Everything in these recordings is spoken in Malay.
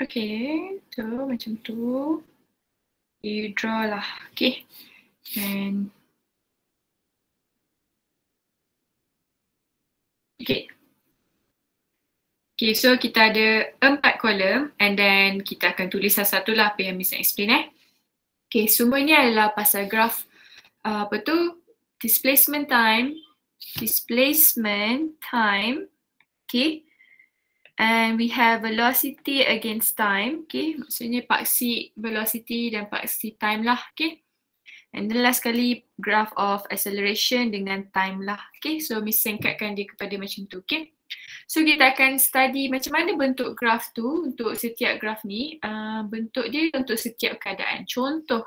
Okay, tu macam tu. You draw lah, okay. And okay. Okay, so kita ada 4 kolom and then kita akan tulis satu-satu lah apa yang Miss nak explain Okay, semua ni adalah pasal graf apa tu? Displacement time. Okay. And we have velocity against time, okay. Maksudnya paksi velocity dan paksi time lah, okay. And then last sekali graph of acceleration dengan time lah, okay. So Miss singkatkan dia kepada macam tu, okay. So kita akan study macam mana bentuk graf tu untuk setiap graf ni. Bentuk dia untuk setiap keadaan. Contoh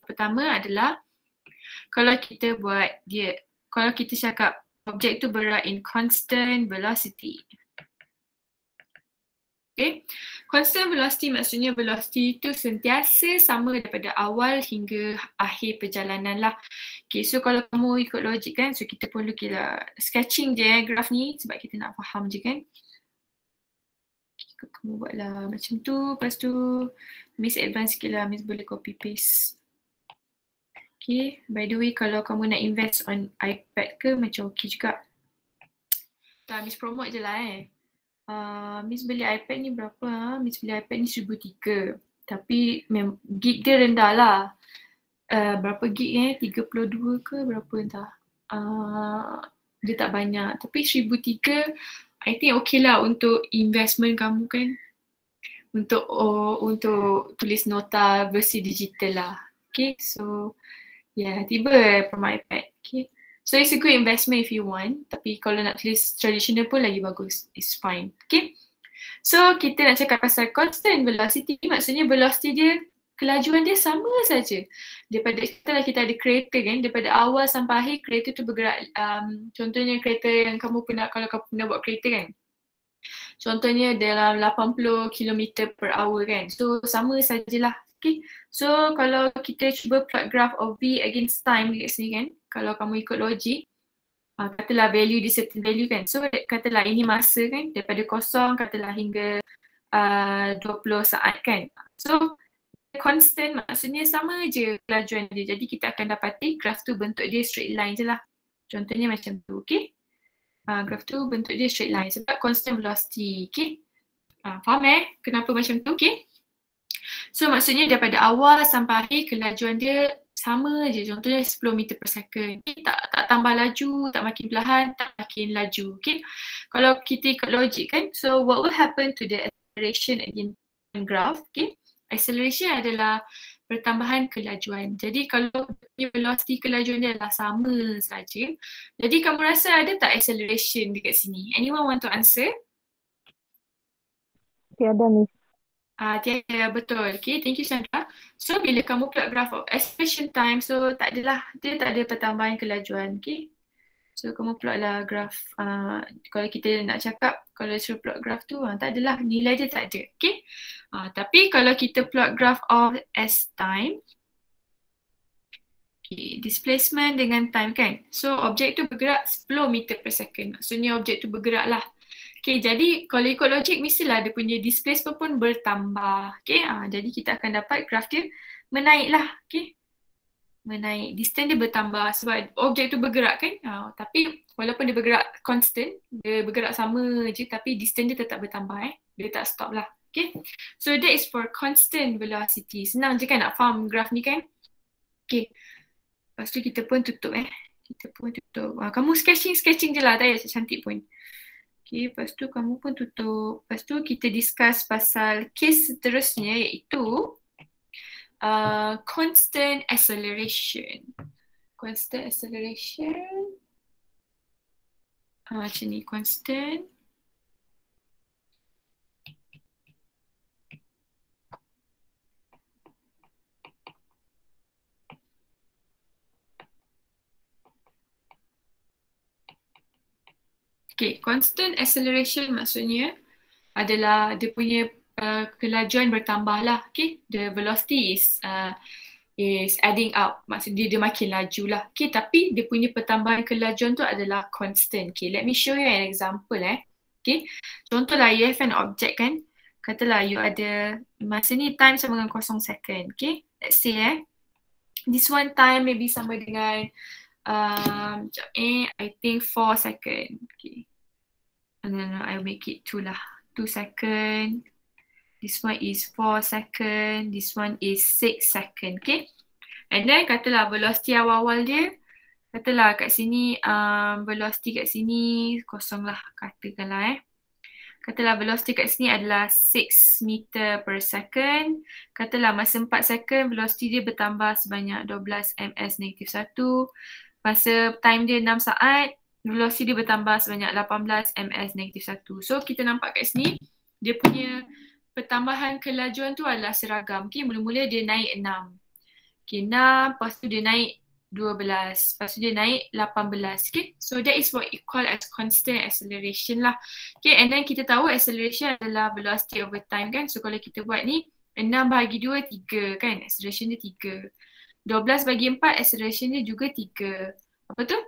pertama adalah kalau kita buat dia, kalau kita cakap objek tu berada in constant velocity. Okay. Constant velocity maksudnya velocity tu sentiasa sama daripada awal hingga akhir perjalanan lah. Okay, so kalau kamu ikut logik kan, so kita perlu kira sketching je graf ni sebab kita nak faham je kan. Okay, kamu buatlah macam tu, lepas tu Miss advance sikit lah, Miss boleh copy paste. Okay, by the way kalau kamu nak invest on iPad ke macam okay juga. Tak, Miss promote je lah Miss beli iPad ni berapa? Miss beli iPad ni 1,300. Tapi gig dia rendah lah. Berapa gig 32 ke berapa entah. Dia tak banyak. Tapi 1,300 I think okay lah untuk investment kamu kan. Untuk tulis nota versi digital lah. Okay, so yeah, tiba from iPad. Okay. So it's a good investment if you want. Tapi kalau nak tulis traditional pun lagi bagus. It's fine. Okay. So kita nak cakap pasal constant velocity. Maksudnya velocity dia, kelajuan dia sama saja. Daripada kita ada kereta kan. Daripada awal sampai akhir kereta tu bergerak. Contohnya kereta yang kamu pernah, kalau kamu pernah buat kereta kan. Contohnya dalam 80 km per hour kan. So sama sajalah. Okay. So kalau kita cuba plot graph of V against time dekat sini kan. Kalau kamu ikut logik, katalah value di certain value kan. So katalah ini masa kan, daripada kosong katalah hingga 20 saat kan. So constant maksudnya sama je kelajuan dia. Jadi kita akan dapati graf tu bentuk dia straight line je lah. Contohnya macam tu, okay. Graf tu bentuk dia straight line sebab constant velocity, okay. Faham kenapa macam tu, okay. So maksudnya daripada awal sampai akhir kelajuan dia sama je, contohnya 10 meter per second. Okay? Tak tambah laju, tak makin perlahan, tak makin laju. Okay? Kalau kita ikut logik kan, so what will happen to the acceleration again graph? Okay? Acceleration adalah pertambahan kelajuan. Jadi kalau velocity kelajuan dia adalah sama saja, jadi kamu rasa ada tak acceleration dekat sini? Anyone want to answer? Tiada, Miss. Tiada, betul. Okay, thank you Sandra. So bila kamu plot graph of acceleration time, so tak adalah, dia tak ada pertambahan kelajuan. Okay. So kamu plot lah graph, kalau kita nak cakap, kalau suruh plot graph tu, tak adalah, nilai dia tak ada. Okay. Tapi kalau kita plot graph of S time, okay, displacement dengan time kan. So objek tu bergerak 10 meter per second. Maksudnya objek tu bergerak lah. Okay, jadi kalau ikut logik mestilah dia punya displacement pun bertambah. Okay, jadi kita akan dapat graf dia menaik lah. Okay, menaik. Distance dia bertambah sebab objek tu bergerak kan. Tapi walaupun dia bergerak constant, dia bergerak sama je tapi distance dia tetap bertambah. Dia tak stop lah. Okay, so that is for constant velocity. Senang je kan nak faham graf ni kan. Okay, lepas tu kita pun tutup Kita pun tutup. Kamu sketching je lah, tak payah cantik pun. Okay, lepas tu kamu pun tutup. Lepas tu kita discuss pasal case seterusnya iaitu constant acceleration. Constant acceleration. Macam ni, constant. Okay, constant acceleration maksudnya adalah dia punya kelajuan bertambah lah. Okay, the velocity is adding up. Maksudnya dia makin laju lah. Okay, tapi dia punya pertambahan kelajuan tu adalah constant. Okay, let me show you an example Okay, contohlah you have an object kan. katalah you ada masa ni time sama dengan 0 second. Okay, let's say this one time maybe sama dengan I think 4 second. Okay, and then I make it 2 lah, 2 second. This one is 4 second. This one is 6 second. Okay. And then katalah velocity awal-awal dia, katalah kat sini velocity kat sini kosong lah katakanlah Katalah velocity kat sini adalah 6 meter per second. Katalah masa 4 second velocity dia bertambah sebanyak 12 ms negatif 1. Masa time dia 6 saat, velocity dia bertambah sebanyak 18 ms negatif 1. So kita nampak kat sini dia punya pertambahan kelajuan tu adalah seragam. Okay, mula-mula dia naik 6. Okay, 6, lepas tu dia naik 12, lepas tu dia naik 18. Okay, so that is what we call as constant acceleration lah. Okay, and then kita tahu acceleration adalah velocity over time kan. So kalau kita buat ni, 6 bahagi 2, 3 kan. Acceleration dia 3. 12 bagi 4, acceleration dia juga 3. Apa tu?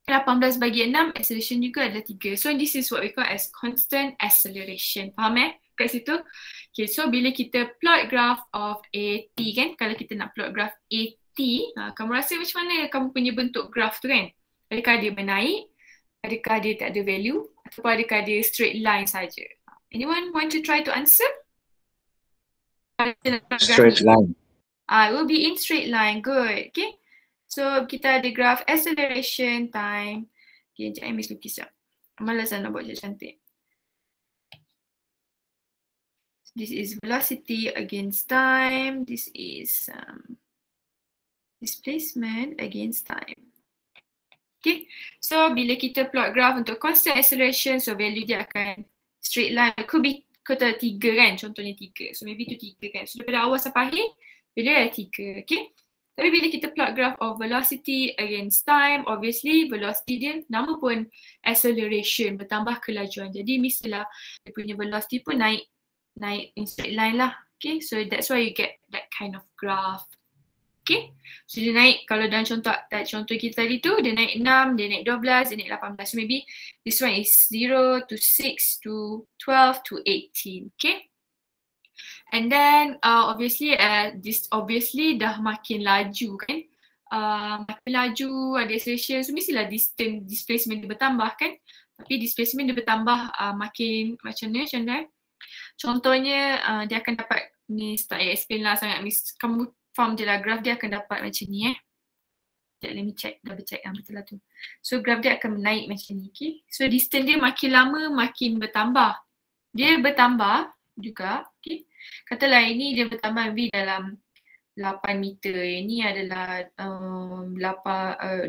18 bagi 6, acceleration juga adalah 3. So this is what we call as constant acceleration. Faham kat situ? Okay, so bila kita plot graph of AT kan, kalau kita nak plot graph AT, kamu rasa macam mana kamu punya bentuk graph tu kan? Adakah dia menaik? Adakah dia tak ada value? Ataupun adakah dia straight line saja? Anyone want to try to answer? Straight line. It will be in straight line. Good. Okay. So kita ada graph acceleration time. Okay, sekejap Miss lukis sekejap. Malas nak buat cantik. This is velocity against time. This is displacement against time. Okay, so bila kita plot graph untuk constant acceleration, so value dia akan straight line. Could be kata 3 kan, contohnya 3. So maybe tu 3 kan. So daripada awal sampai akhir, value ada 3. Okay, tapi bila kita plot graph of velocity against time, obviously velocity dia nama pun acceleration, bertambah kelajuan. Jadi mestilah dia punya velocity pun naik in straight line lah. Okay, so that's why you get that kind of graph. Okay, so dia naik, kalau dalam contoh kita tadi tu, dia naik 6, dia naik 12, dia naik 18. So maybe this one is 0 to 6 to 12 to 18. Okay, and then obviously this obviously dah makin laju kan. Makin laju, ada acceleration, so mestilah displacement dia bertambah kan. Tapi displacement dia bertambah makin macam mana? Contohnya dia akan dapat, ni tak payah explain lah sangat Miss, kamu form je lah, graph dia akan dapat macam ni Let me check, double check betul lah tu. So graph dia akan naik macam ni, okay. So distance dia makin lama makin bertambah. Dia bertambah juga, okay. Katalah ini dia bertambah maybe dalam 8 meter, ini adalah 12,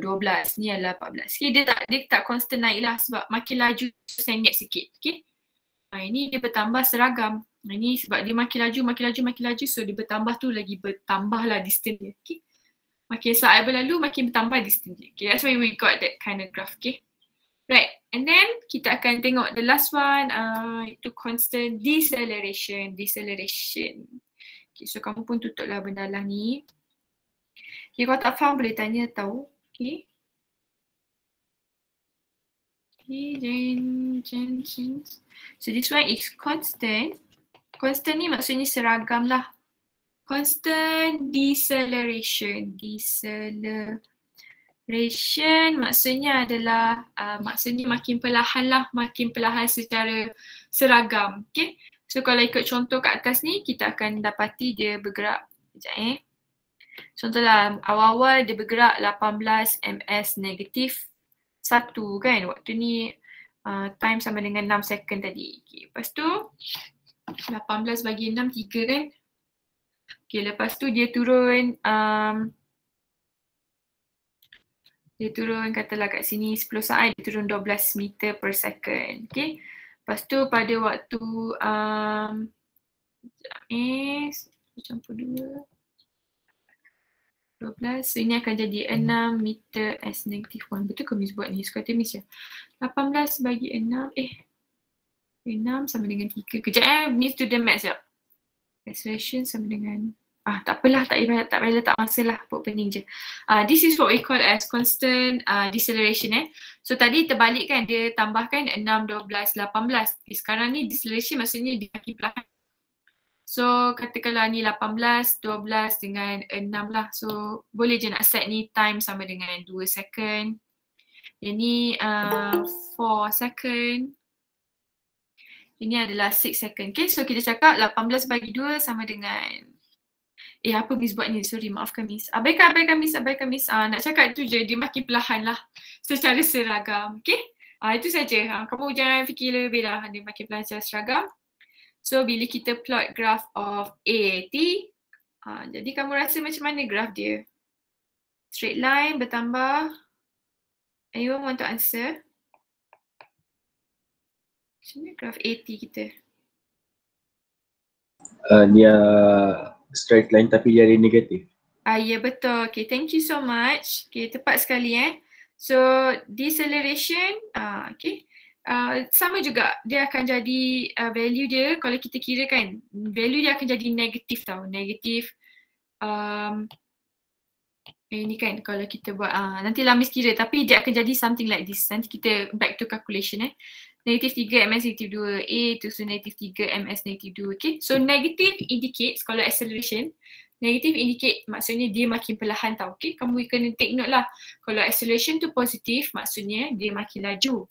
ni adalah 14. Okay, dia tak constant naik lah sebab makin laju sengit sikit, okay. Ini dia bertambah seragam. Ini sebab dia makin laju, so dia bertambah tu lagi bertambah lah distance dia. Okay. Makin saat berlalu, makin bertambah distance dia. Okay, that's why we got that kind of graph. Okay. Right, and then kita akan tengok the last one, itu constant deceleration. Okay, so kamu pun tutuplah benda lah ni. Okay, kalau tak faham boleh tanya tahu. Okay. Okay, then so this one is constant. Constant ni maksudnya seragam lah. Constant deceleration. Deceleration maksudnya adalah maksudnya makin perlahan lah, makin perlahan secara seragam. Okay. So kalau ikut contoh kat atas ni, kita akan dapati dia bergerak. Sekejap Contohlah awal-awal dia bergerak 18 ms negatif 1 kan. Waktu ni time sama dengan 6 second tadi. Okay. Lepas tu 18 bagi 6, 3 kan. Okay, lepas tu dia turun katalah kat sini 10 saat, dia turun 12 meter per second. Okay. Lepas tu pada waktu campur 2 12, so ini akan jadi 6 meter s negatif 1. Betul ke Miss buat ni? Suka hati Miss ya. 18 bagi 6, 6 sama dengan 3. Kejap Miss do the maths sekejap. Acceleration sama dengan, tak apalah, tak payah letak masa lah, buat pening je. This is what we call as constant deceleration So tadi terbalik kan, dia tambahkan 6, 12, 18. Sekarang ni deceleration maksudnya dia makin perlahan. So katakanlah ni 18, 12 dengan 6 lah. So boleh je nak set ni time sama dengan 2 second. Yang ni 4 second. Ini adalah 6 second. Okay, so kita cakap 18 bagi 2 sama dengan apa Miss buat ni? Sorry, maafkan Miss. Abaikan Miss. Nak cakap tu je, dia makin perlahan lah secara seragam. Okay? Itu saja. Kamu jangan fikir lebih lah, dia makin perlahan secara seragam. So, bila kita plot graph of AAT, jadi kamu rasa macam mana graph dia? Straight line, bertambah. Anyone want to answer? Macam mana graph AT kita? Dia straight line tapi dia ada negatif. Ya betul. Okay, thank you so much. Okay, tepat sekali So, deceleration, okay. Sama juga, dia akan jadi value dia, kalau kita kira kan, value dia akan jadi negatif tau. Negatif, ini kan kalau kita buat, nantilah Miss kira, tapi dia akan jadi something like this. Nanti kita back to calculation Negatif 3 ms negatif 2 A to negatif 3 ms negatif 2. Okay, so negative indicates kalau acceleration, negative indicate maksudnya dia makin perlahan tau. Okay, kamu kena take note lah. Kalau acceleration tu positif maksudnya dia makin laju.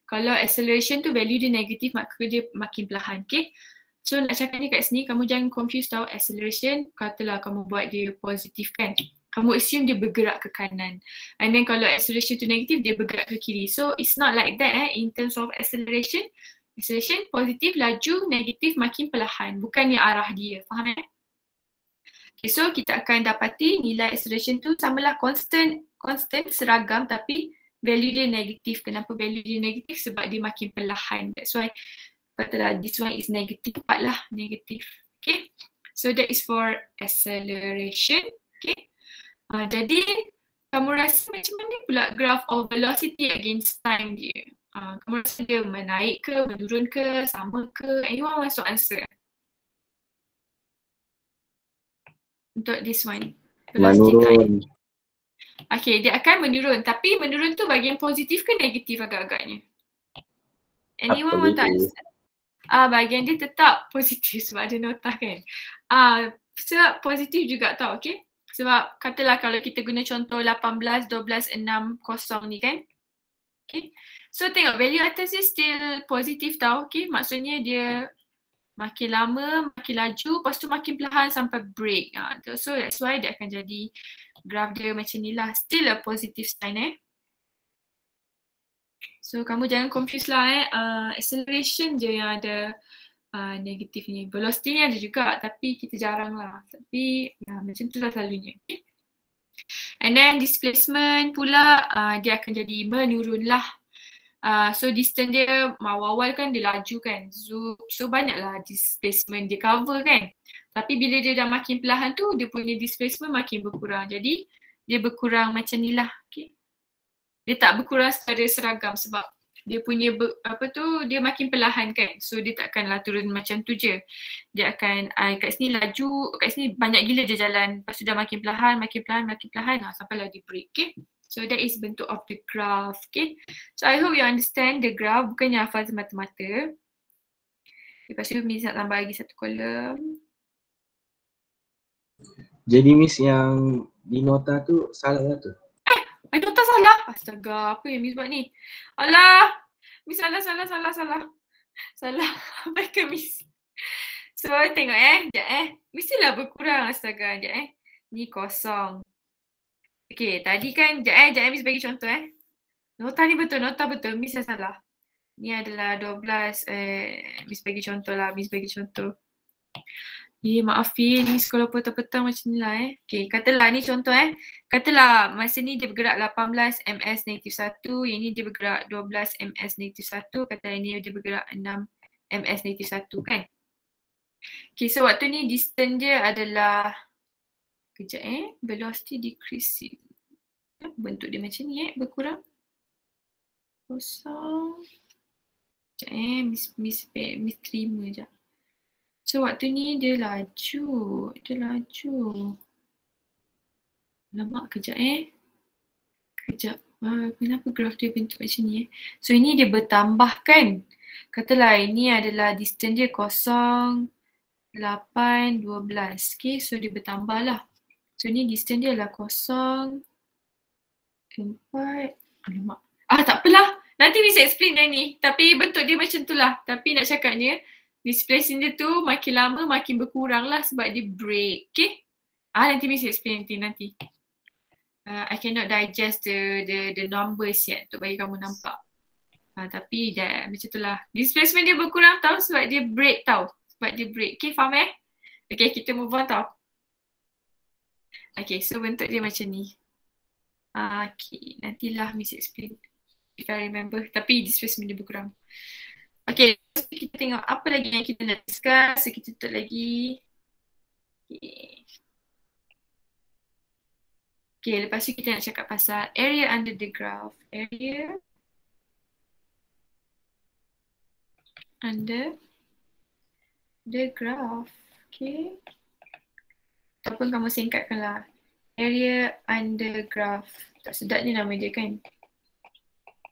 Kalau acceleration tu value dia negatif maka dia makin perlahan. Okay, so nak cakap ni kat sini kamu jangan confuse tau. Acceleration katalah kamu buat dia positif kan, kamu assume dia bergerak ke kanan. And then kalau acceleration tu negatif, dia bergerak ke kiri. So it's not like that in terms of acceleration. Acceleration positif, laju, negatif makin perlahan. Bukannya arah dia. Faham Okay, so kita akan dapati nilai acceleration tu samalah constant seragam tapi value dia negatif. Kenapa value dia negatif? Sebab dia makin perlahan. That's why katalah this one is negative 4 lah, negatif. Okay, so that is for acceleration. Okay. Jadi kamu rasa macam mana pula graph of velocity against time dia? Kamu rasa dia menaik ke, menurun ke, sama ke? Anyone wants to answer? Untuk this one. Menurun. Okay, dia akan menurun. Tapi menurun tu bahagian positif ke negatif agak-agaknya? Anyone want to answer? Bahagian dia tetap positif sebab ada nota kan? Sebab positif juga tau, okay? Sebab katalah kalau kita guna contoh 18, 12, 6, kosong ni kan. Okay. So tengok value atas dia still positif tau. Okay. Maksudnya dia makin lama, makin laju, lepas tu makin perlahan sampai break. So that's why dia akan jadi graph dia macam ni lah. Still a positive sign So kamu jangan confuse lah acceleration je yang ada negatif ni. Velocity ni ada juga tapi kita jarang lah. Tapi macam tu lah selalunya. Okay. And then displacement pula dia akan jadi menurun lah. So distance dia awal-awal kan dia laju kan. So banyaklah displacement dia cover kan. Tapi bila dia dah makin perlahan tu dia punya displacement makin berkurang. Jadi dia berkurang macam ni lah. Okay. Dia tak berkurang secara seragam sebab dia punya dia makin perlahan kan. So dia takkanlah turun macam tu je. Dia akan kat sini laju, kat sini banyak gila dia jalan. Lepas tu dah makin perlahan sampailah dia break. Okay. So that is bentuk of the graph. Okay. So I hope you understand the graph. Bukannya hafal semata-mata. Lepas tu Miss nak tambah lagi satu kolom. Jadi Miss yang di nota tu salah lah tu? Nota salah. Astaga, apa yang Miss buat ni? Alah, Miss salah. Salah. Apa ke Miss? So, tengok sekejap mestilah berkurang astaga, sekejap Ni kosong. Okay, tadi kan, sekejap Miss bagi contoh Nota ni betul, Miss dah salah. Ni adalah 12, Miss bagi contoh lah, maafin Miss kalau petang-petang macam ni lah Okay, katalah ni contoh Katalah masa ni dia bergerak 18 ms negatif 1, yang ni dia bergerak 12 ms negatif 1, katalah ni dia bergerak 6 ms negatif 1 kan. Okay, so waktu ni distance dia adalah velocity decreasing. Bentuk dia macam ni berkurang. Kosong. Miss terima je. So waktu ni dia laju. Lama kejap kenapa graf dia bentuk macam ni So ini dia bertambah kan. Katalah ini adalah distance dia 0, 8, 12. Okay, so dia bertambah lah. So ni distance dia adalah 0, 4. Alamak. Tak apalah. Nanti bisa explain dah ni. Tapi bentuk dia macam tu lah. Tapi nak cakapnya, displacement dia tu makin lama makin berkurang lah sebab dia break. Okay? Nanti bisa explain nanti. I cannot digest the numbers yet untuk bagi kamu nampak. Tapi dah macam tu lah. Displacement dia berkurang tau sebab dia break tau. Sebab dia break. Okay, faham eh? Okay, kita move on tau. Okay, so bentuk dia macam ni. Okay, nantilah Miss explain if I remember. Tapi displacement dia berkurang. Okay, so kita tengok apa lagi yang kita nak discuss. So kita tutup lagi. Okay, lepas tu kita nak cakap pasal area under the graph. Area under the graph. Okay. Ataupun kamu singkatkanlah. Area under graph. Tak sedap ni nama dia kan.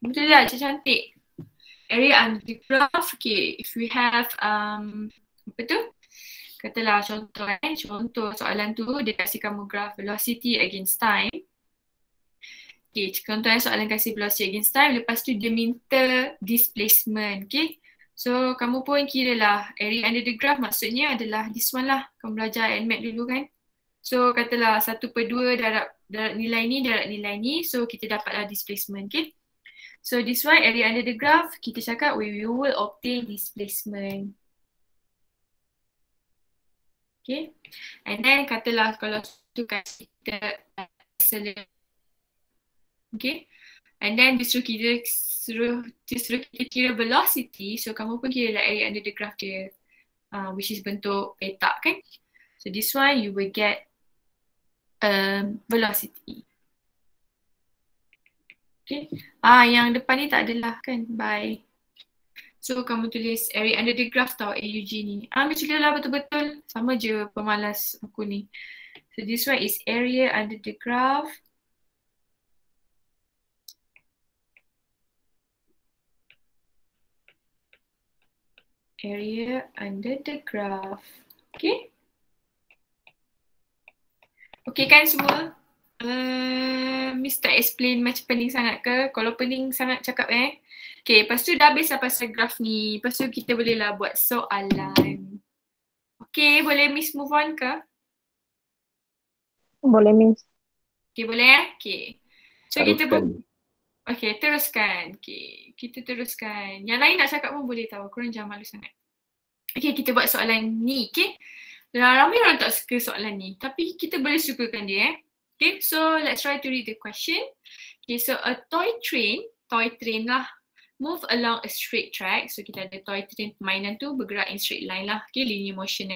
Betul lah, cantik. Area under the graph. Okay, if we have apa tu? Katalah contoh contoh soalan tu dia kasih kamu graph velocity against time. Okay, contohnya soalan kasih velocity against time, lepas tu dia minta displacement. Okay, so kamu pun kira lah area under the graph maksudnya adalah this one lah. Kamu belajar NMAT dulu kan. So katalah 1/2 darab nilai ni, so kita dapatlah displacement. Okay, so this one area under the graph, kita cakap we will obtain displacement. Okay, and then katalah kalau tu kita accelerate. Okay, and then disuruh kita kira velocity, so kamu pun kira lah area under the graph dia, which is bentuk petak kan. So this one you will get velocity. Okay, yang depan ni tak adalah kan, bye. So kamu tulis area under the graph tau, AUG ni. Macam lah betul-betul. Sama je pemalas aku ni. So this one is area under the graph. Area under the graph. Okay. Okay kan semua? Miss tak explain macam pening sangat ke? Kalau pening sangat cakap Okay, lepas tu dah habis lah pasal graf ni. Lepas tu kita bolehlah buat soalan. Okay, boleh Miss move on ke? Boleh Miss. Okay, boleh Okay. So kita Teruskan. Okay, teruskan. Okay, kita teruskan. Yang lain nak cakap pun boleh tahu. Korang jangan malu sangat. Okay, kita buat soalan ni. Okay. Ramai orang tak suka soalan ni. Tapi kita boleh sukakan dia. Okay, so let's try to read the question. Okay, so a toy train lah, move along a straight track. So kita ada toy train permainan tu bergerak in straight line lah. Okay, linear motion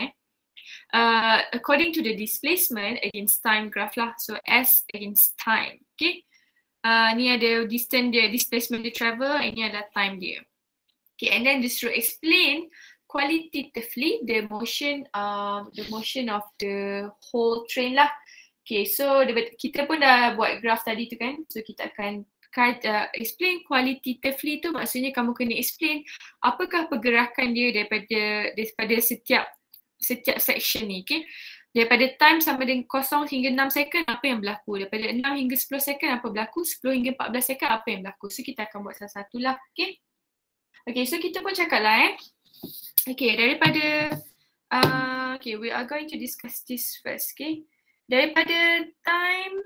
according to the displacement against time graph lah. So S against time. Okay. Ni ada distance dia, displacement dia travel, ini adalah time dia. Okay, and then disuruh explain qualitatively the motion of the whole train lah. Okay, so kita pun dah buat graph tadi tu kan. So kita akan explain qualitatively tu maksudnya kamu kena explain apakah pergerakan dia daripada setiap section ni. Okay, daripada time sama dengan 0 hingga 6 second apa yang berlaku, daripada 6 hingga 10 second apa berlaku, 10 hingga 14 second apa yang berlaku. So kita akan buat satu-satu lah. Okay, okay, so kita pun cakap lah okay, daripada okay, we are going to discuss this first. Okay, daripada time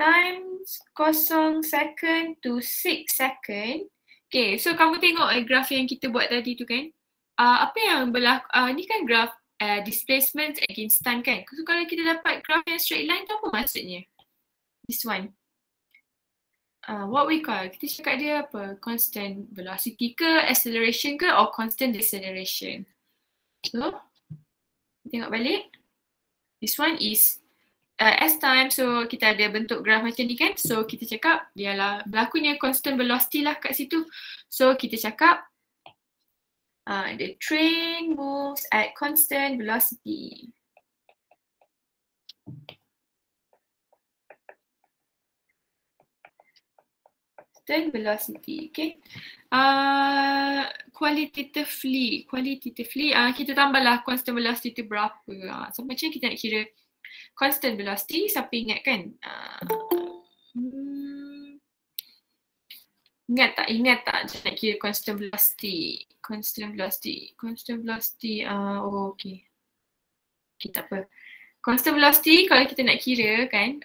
0 second to 6 second. Okay, so kamu tengok graph yang kita buat tadi tu kan. Apa yang berlaku, ni kan graph displacement against time kan. So kalau kita dapat graph yang straight line tu apa maksudnya? This one. What we call, kita cakap dia apa? Constant velocity ke, acceleration ke, or constant deceleration. So, tengok balik. This one is as time, so kita ada bentuk graf macam ni kan. So kita cakap dia lah berlakunya constant velocity lah kat situ. So kita cakap the train moves at constant velocity. Constant velocity, okay. qualitatively, kita tambahlah constant velocity tu berapa. So macam kita nak kira constant velocity, siapa ingat kan? Ingat tak macam nak kira constant velocity? Oh okay. Okay, tak apa. Constant velocity kalau kita nak kira kan,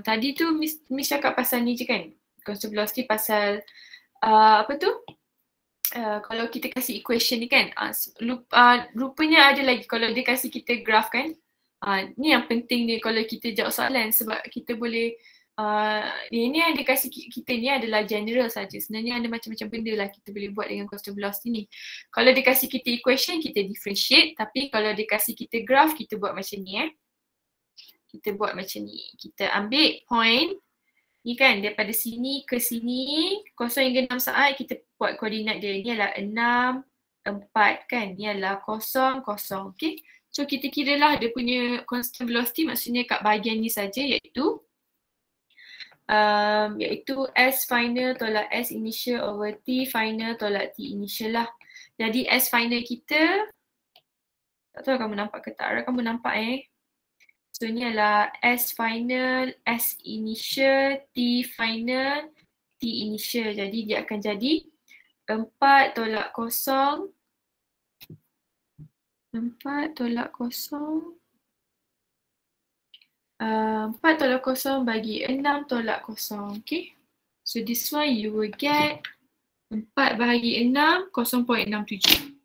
tadi tu Miss cakap pasal ni je kan? Constant velocity pasal apa tu? Kalau kita kasih equation ni kan, rupanya ada lagi kalau dia kasih kita graph kan. Ni yang penting ni kalau kita jawab soalan sebab kita boleh ini yang dia kasih kita ni adalah general saja. Sebenarnya ada macam-macam benda lah kita boleh buat dengan constant velocity ni. Kalau dia kasih kita equation, kita differentiate. Tapi kalau dia kasih kita graph, kita buat macam ni Kita buat macam ni. Kita ambil point ni kan, daripada sini ke sini 0 hingga 6 saat kita buat koordinat dia. Ni adalah 6, 4 kan. Ni adalah 0, 0. Okay. So kita kira lah dia punya constant velocity maksudnya kat bahagian ni saja iaitu S final tolak S initial over T final tolak T initial lah. Jadi S final kita, tak tahu kamu nampak ke tak, kamu nampak So ni adalah S final, S initial, T final, T initial. Jadi dia akan jadi 4 tolak 0, 4 tolak 0, 4 tolak 0 bagi 6 tolak 0. Okay. So this one you will get 4 bahagi 6, 0.67.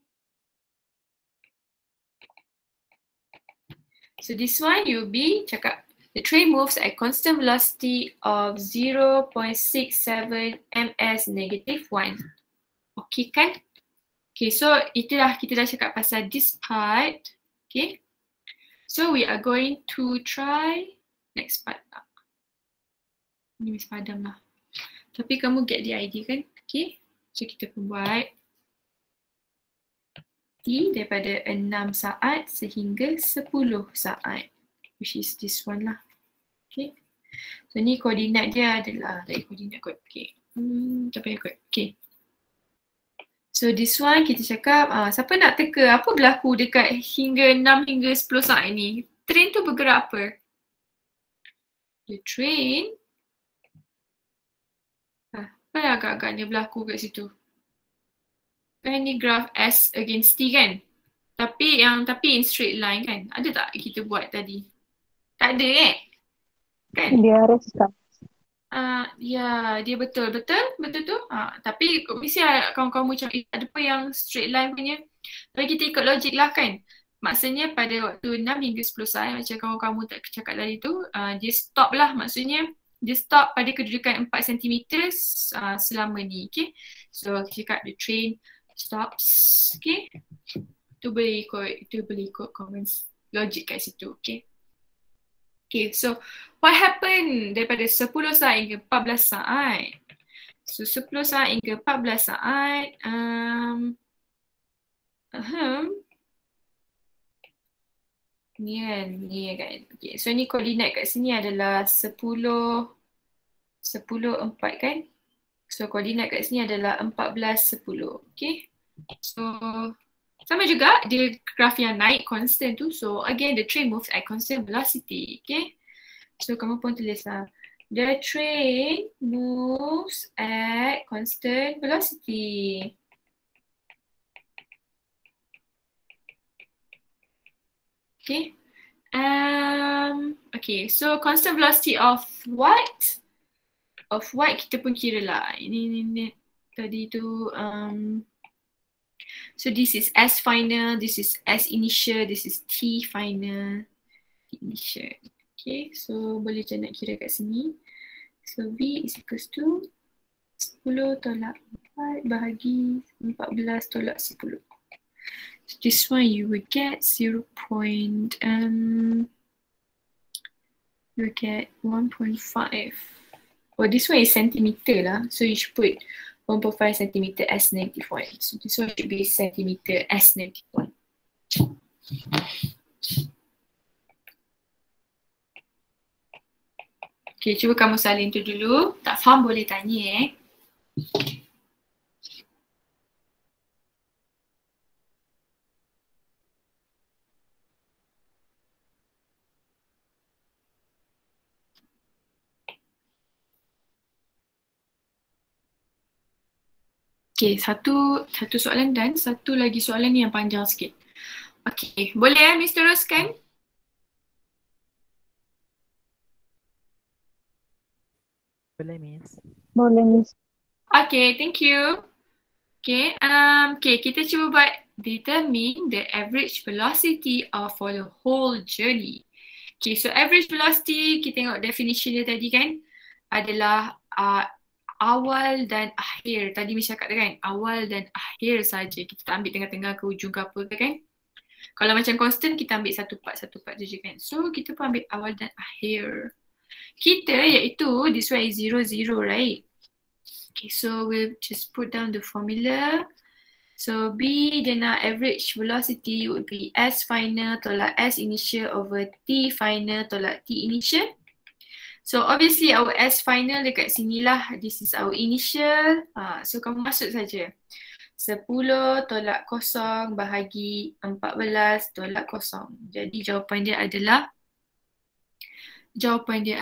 So this one you will be cakap the train moves at constant velocity of 0.67 ms negative 1. Okay kan? Okay, so itulah kita dah cakap pasal this part. Okay. So we are going to try next part. Ni Miss padam lah. Tapi kamu get the idea kan? Okay. So kita pun buat T daripada 6 saat sehingga 10 saat. Which is this one lah. Okay. So ni koordinat dia adalah koordinat kot. Okay. Tak payah kot. Okay. So this one kita cakap, siapa nak teka apa berlaku dekat hingga 6 hingga 10 saat ni? Train tu bergerak apa? The train, apa agak-agaknya berlaku kat situ? Kan ni graph S against T kan? Tapi in straight line kan? Ada tak kita buat tadi? Tak ada kan? Dia reskan. Ya, dia betul tu. Tapi mesti kamu macam ada apa yang straight line punya. Kalau kita ikut logik lah kan. Maksudnya pada waktu 6 hingga 10 saat macam kamu tak cakap tadi tu, dia stop lah. Maksudnya dia stop pada kedudukan 4 cm selama ni. Okay. So kita cakap the train stops. Okay. Itu boleh ikut common logic kat situ. Okay. Okay, so what happened daripada 10 saat hingga 14 saat? So 10 saat hingga 14 saat, ni kan. Okay, so ni koordinat kat sini adalah 10, 4 kan? So koordinat kat sini adalah 14, 10. Okay, so sama juga dia graf yang naik constant tu. So again the train moves at constant velocity. Okay. So kamu pun tulislah. The train moves at constant velocity. Okay. Okay. So constant velocity of what? Of what kita pun kira lah. Ini tadi tu. So this is S final, this is S initial, this is T final, T initial. Okay, so boleh je nak kira kat sini. So V is equals to 10 tolak 4 bahagi 14 tolak 10. So this one you will get 0. You get 1.5. Oh, this one is centimeter lah. So you should put 1.5 cm S negative 1. So this one should be centimeter S negative 1. Okay, cuba kamu salin tu dulu. Tak faham boleh tanya Okay, satu soalan dan satu lagi soalan ni yang panjang sikit. Okay, boleh Miss teruskan? Boleh, Miss. Boleh, Miss. Okay, thank you. Okay, kita cuba buat determine the average velocity for the whole journey. Okay, so average velocity, kita tengok definition dia tadi kan, adalah awal dan akhir. Tadi Miss cakap kan, awal dan akhir saja. Kita tak ambil tengah-tengah ke ujung ke apa ke kan. Kalau macam constant, kita ambil satu part saja kan. So, kita pun ambil awal dan akhir. Kita iaitu, this one is 0, 0, right? Okay, so we'll just put down the formula. So B then our average velocity would be S final tolak S initial over T final tolak T initial. So obviously our S final dekat sini lah. This is our initial. So kamu masuk saja. 10 tolak 0 bahagi 14 tolak 0. Jadi jawapan dia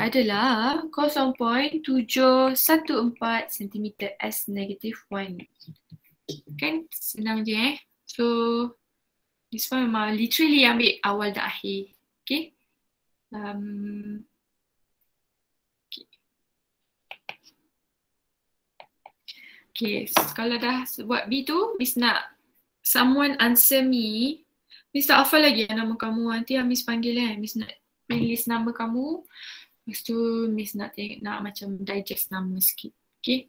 adalah 0.714 cm S negative 1. Kan senang je So this one memang literally ambil awal dan akhir. Okay. Okay, kalau dah buat B tu, Miss nak someone answer me. Miss tak hafal lagi nama kamu. Nanti Miss panggil Miss nak list nama kamu. Lepas tu Miss nak macam digest nama sikit. Okay,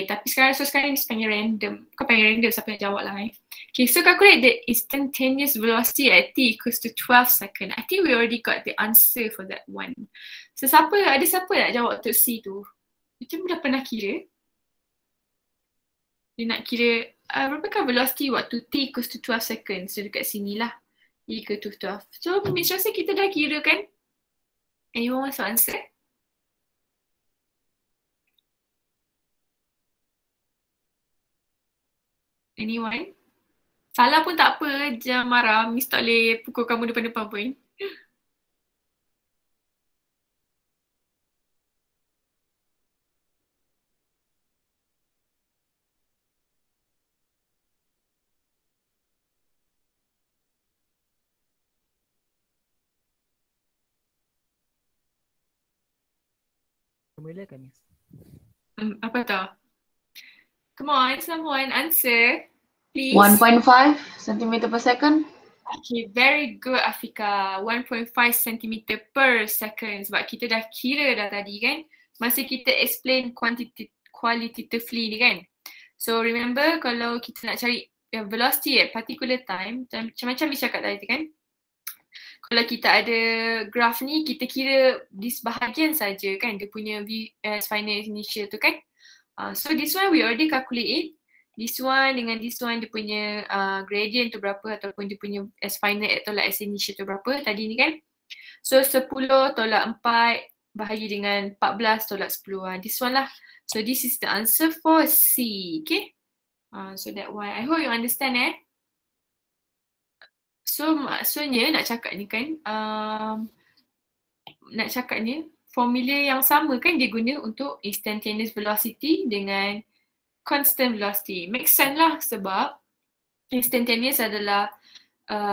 tapi sekarang Miss panggil random. Kau panggil random, siapa nak jawab lah Okay, so calculate the instantaneous velocity at t equals to 12 seconds. I think we already got the answer for that one. So ada siapa nak jawab untuk C tu? Macam dah pernah kira? Dia nak kira berapakah velocity waktu t equals to 12 seconds. So dekat sini lah. Equal to 12. So Miss rasa kita dah kira kan? Anyone wants to answer? Anyone? Salah pun tak apa, jangan marah. Miss tak boleh pukul kamu depan-depan pun. Formula kan, Miss? Apa tau? Come on, someone answer. Please. 1.5 cm per second. Okay, very good Afika. 1.5 cm per second. Sebab kita dah kira dah tadi kan. Masa kita explain qualitatively ni kan. So remember kalau kita nak cari velocity at particular time, macam Miss cakap tadi kan. Kalau kita ada graph ni, kita kira di sebahagian saja kan. Dia punya final initial tu kan. So this one we already calculate it. This one dengan this one dia punya gradient tu berapa ataupun dia punya S final tolak S initial tu berapa tadi ni kan. So 10 tolak 4 bahagi dengan 14 tolak 10. This one lah. So this is the answer for C. Okay. So that one. I hope you understand So maksudnya nak cakap ni kan. Nak cakap ni formula yang sama kan dia guna untuk instantaneous velocity dengan constant velocity. Make sense lah sebab instantaneous adalah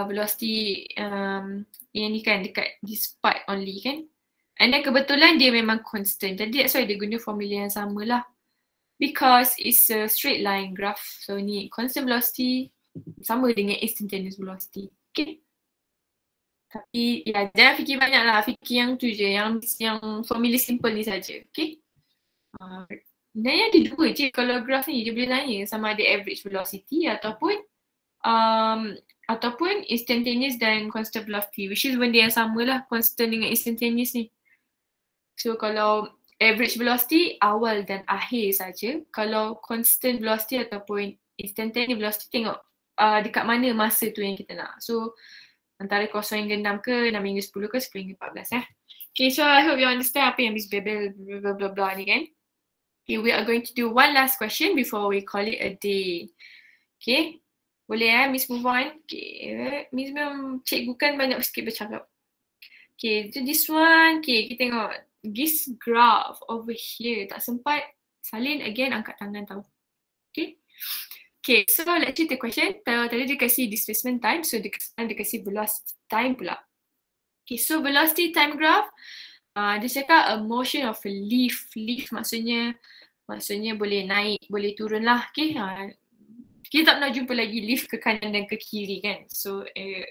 velocity yang ni kan dekat this part only kan. And then kebetulan dia memang constant. Jadi that's why dia guna formula yang sama lah. Because it's a straight line graph. So ni constant velocity sama dengan instantaneous velocity. Okay. Tapi ya jangan fikir banyak lah. Fikir yang tu je. Yang formula simple ni saja. Okay. Dan yang ada dua je kalau graph ni dia boleh tanya sama ada average velocity ataupun instantaneous dan constant velocity, which is benda yang sama lah constant dengan instantaneous ni. So kalau average velocity awal dan akhir saja, kalau constant velocity ataupun instantaneous velocity tengok dekat mana masa tu yang kita nak. So antara 0 hingga 6 ke 6 hingga 10 ke 10 hingga 14 Okay, so I hope you understand apa yang Miss Bebel blah blah blah ni kan. Okay, we are going to do one last question before we call it a day. Okay, boleh Miss move on. Okay, Miss memang cikgu kan banyak sikit bercakap. Okay, so this one, okay, kita tengok this graph over here. Tak sempat salin again angkat tangan tau. Okay, Okay, so let's see the question. Tadi dia kasih displacement time, so dia kasih velocity time pula. Okay, so velocity time graph, dia cakap a motion of a leaf. Leaf maksudnya boleh naik, boleh turun lah. Okay, kita tak pernah jumpa lagi leaf ke kanan dan ke kiri kan. So,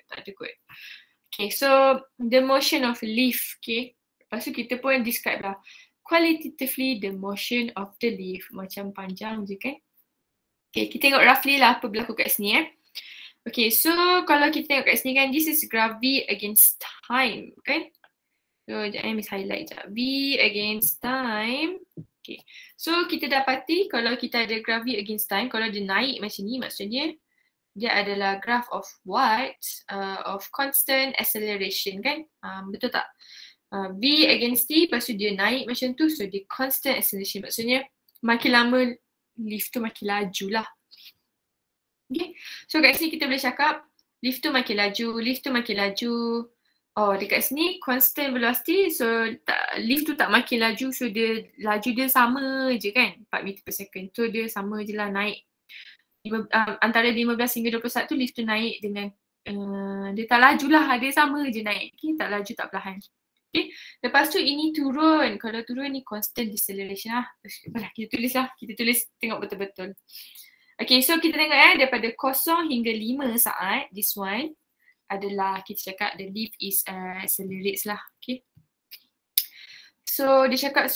tak ada kot. Okay, so the motion of a leaf. Okay, lepas tu kita pun describe lah qualitatively the motion of the leaf. Macam panjang je kan. Okay, kita tengok roughly lah apa berlaku kat sini Okay, so kalau kita tengok kat sini kan, this is graph V against time kan. So, sekejap miss highlight sekejap. V against time. Okay, so kita dapati kalau kita ada graph V against time, kalau dia naik macam ni maksudnya dia adalah graph of what? Of constant acceleration kan. Betul tak? V against T, lepas tu dia naik macam tu, so dia constant acceleration. Maksudnya makin lama lift tu makin laju lah. Okay, so kat sini kita boleh cakap lift tu makin laju. Oh, dekat sini constant velocity, so lift tu tak makin laju, so dia laju dia sama je kan, 4 meter per second. So dia sama je lah naik. Antara 15 hingga 21 lift tu naik dengan dia tak laju lah, dia sama je naik. Okay, tak laju tak perlahan. Okay, lepas tu ini turun. Kalau turun ni constant deceleration lah. Kita tulis tengok betul-betul. Okay, so kita tengok daripada 0 hingga 5 saat, this one adalah kita cakap the lift is accelerates lah. Okay. So dia cakap,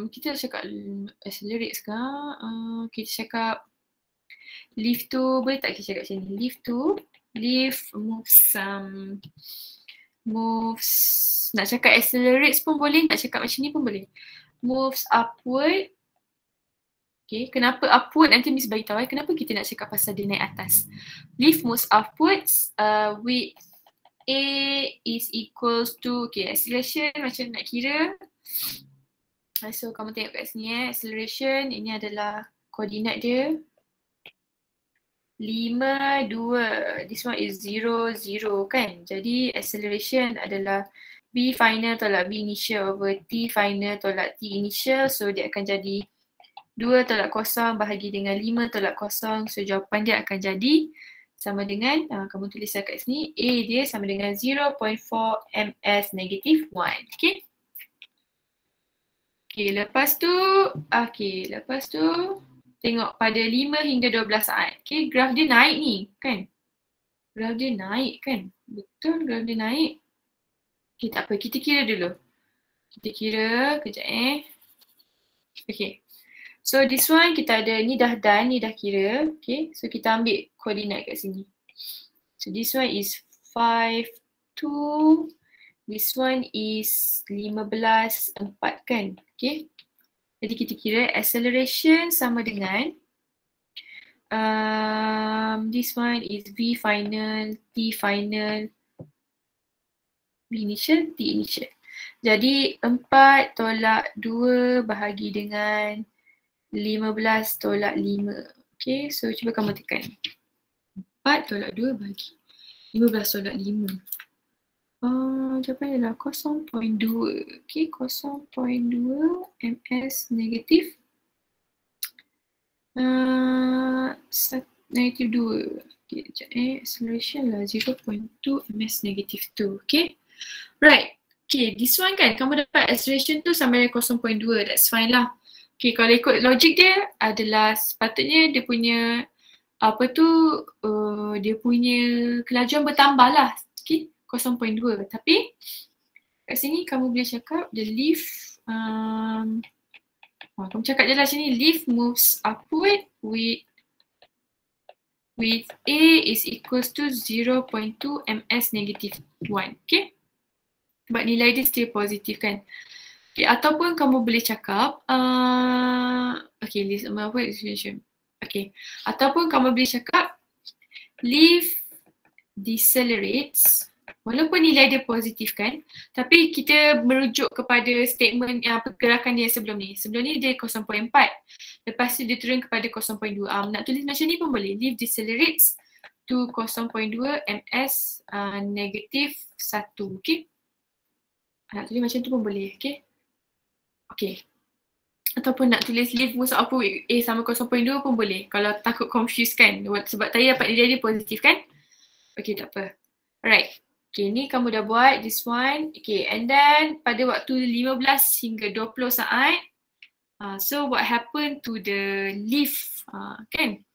kita cakap accelerates ke? Kita cakap lift tu, boleh tak kita cakap macam ni? Lift moves, nak cakap accelerates pun boleh, nak cakap macam ni pun boleh. Moves upward. Okay, kenapa upward? Nanti Miss bagi tahu kenapa kita nak cakap pasal dia naik atas. Lift moves upwards with A is equals to, okay, acceleration macam nak kira. So kamu tengok kat sini acceleration, ini adalah koordinat dia. 5, 2, this one is 0, 0 kan. Jadi acceleration adalah V final tolak V initial over T final tolak T initial. So dia akan jadi 2 tolak 0 bahagi dengan 5 tolak 0. So jawapan dia akan jadi sama dengan, kamu tulis kat sini, A dia sama dengan 0.4 ms negative 1. Okay. Okay, lepas tu tengok pada 5 hingga 12 saat. Okay, graf dia naik ni kan. Betul, graf dia naik. Okay, tak apa, kita kira dulu. Kejap Okay. So this one kita ada ni dah done, ni dah kira. Okay, so kita ambil koordinat kat sini. So this one is 5, 2. This one is 15, 4 kan. Okay. Jadi kita kira acceleration sama dengan this one is V final, T final, V initial, T initial. Jadi 4 tolak 2 bahagi dengan 15 tolak 5. Okay, so cuba kamu tekan. 4 tolak 2 bahagi 15 tolak 5. Jawapan adalah 0.2. Okay, 0.2 ms negatif. Negatif 2. Okay, sekejap acceleration lah 0.2 ms negatif 2. Okay, right. Okay, this one kan, kamu dapat acceleration tu sama dengan 0.2. That's fine lah. Okay, kalau ikut logik dia adalah sepatutnya dia punya dia punya kelajuan bertambah lah. Okay, 0.2. Tapi kat sini kamu boleh cakap the lift, kamu cakap je lah sini, lift moves upward with A is equals to 0.2 ms negative 1. Okay, sebab nilai dia still positif kan. Okay, ataupun kamu boleh cakap okay, lift upward acceleration. Okay, ataupun kamu boleh cakap lift decelerates, walaupun nilai dia positif kan, tapi kita merujuk kepada statement pergerakan dia sebelum ni. Sebelum ni dia 0.4. Lepas tu dia turun kepada 0.2. Nak tulis macam ni pun boleh. Lift decelerates to 0.2 ms negatif 1. Okay. Nak tulis macam tu pun boleh. Okay. Okay. Ataupun nak tulis leave musuh apa A sama 0.2 pun boleh. Kalau takut confuse kan. Sebab tadi dapat nilai dia positif kan. Okay, tak apa. Alright. Okay, ni kamu dah buat this one. Okay, and then pada waktu 15 hingga 20 saat. So what happened to the leaf? Kan?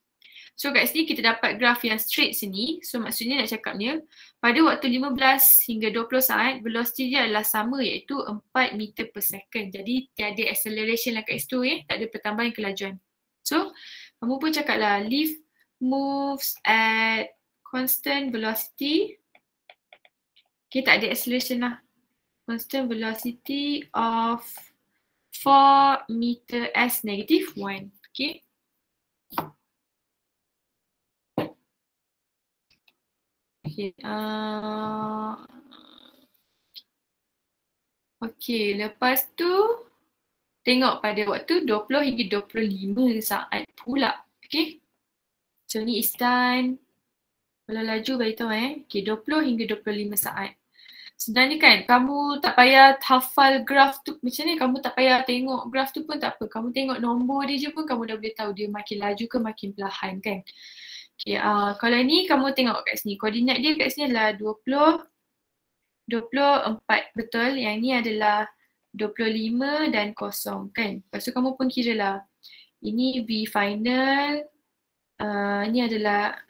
So kat sini kita dapat graf yang straight sini. So maksudnya nak cakapnya pada waktu 15 hingga 20 saat velocity dia adalah sama iaitu 4 meter per second. Jadi tiada acceleration lah kat situ tak ada pertambahan kelajuan. So kamu pun cakaplah leaf moves at constant velocity. Okay, tak ada acceleration lah. Constant velocity of 4 meter s negative 1. Okay. Okay. Okay, lepas tu tengok pada waktu 20 hingga 25 saat pula. Okay. So ni is done. Kalau laju beritahu Okay, 20 hingga 25 saat. Sebenarnya kan kamu tak payah hafal graf tu. Macam ni kamu tak payah tengok graf tu pun tak apa. Kamu tengok nombor dia je pun kamu dah boleh tahu dia makin laju ke makin perlahan kan. Okay, kalau ni kamu tengok kat sini. Koordinat dia kat sini adalah 20, 24 betul. Yang ni adalah 25 dan 0 kan. Lepas tu kamu pun kira lah. Ini V final. Ni adalah,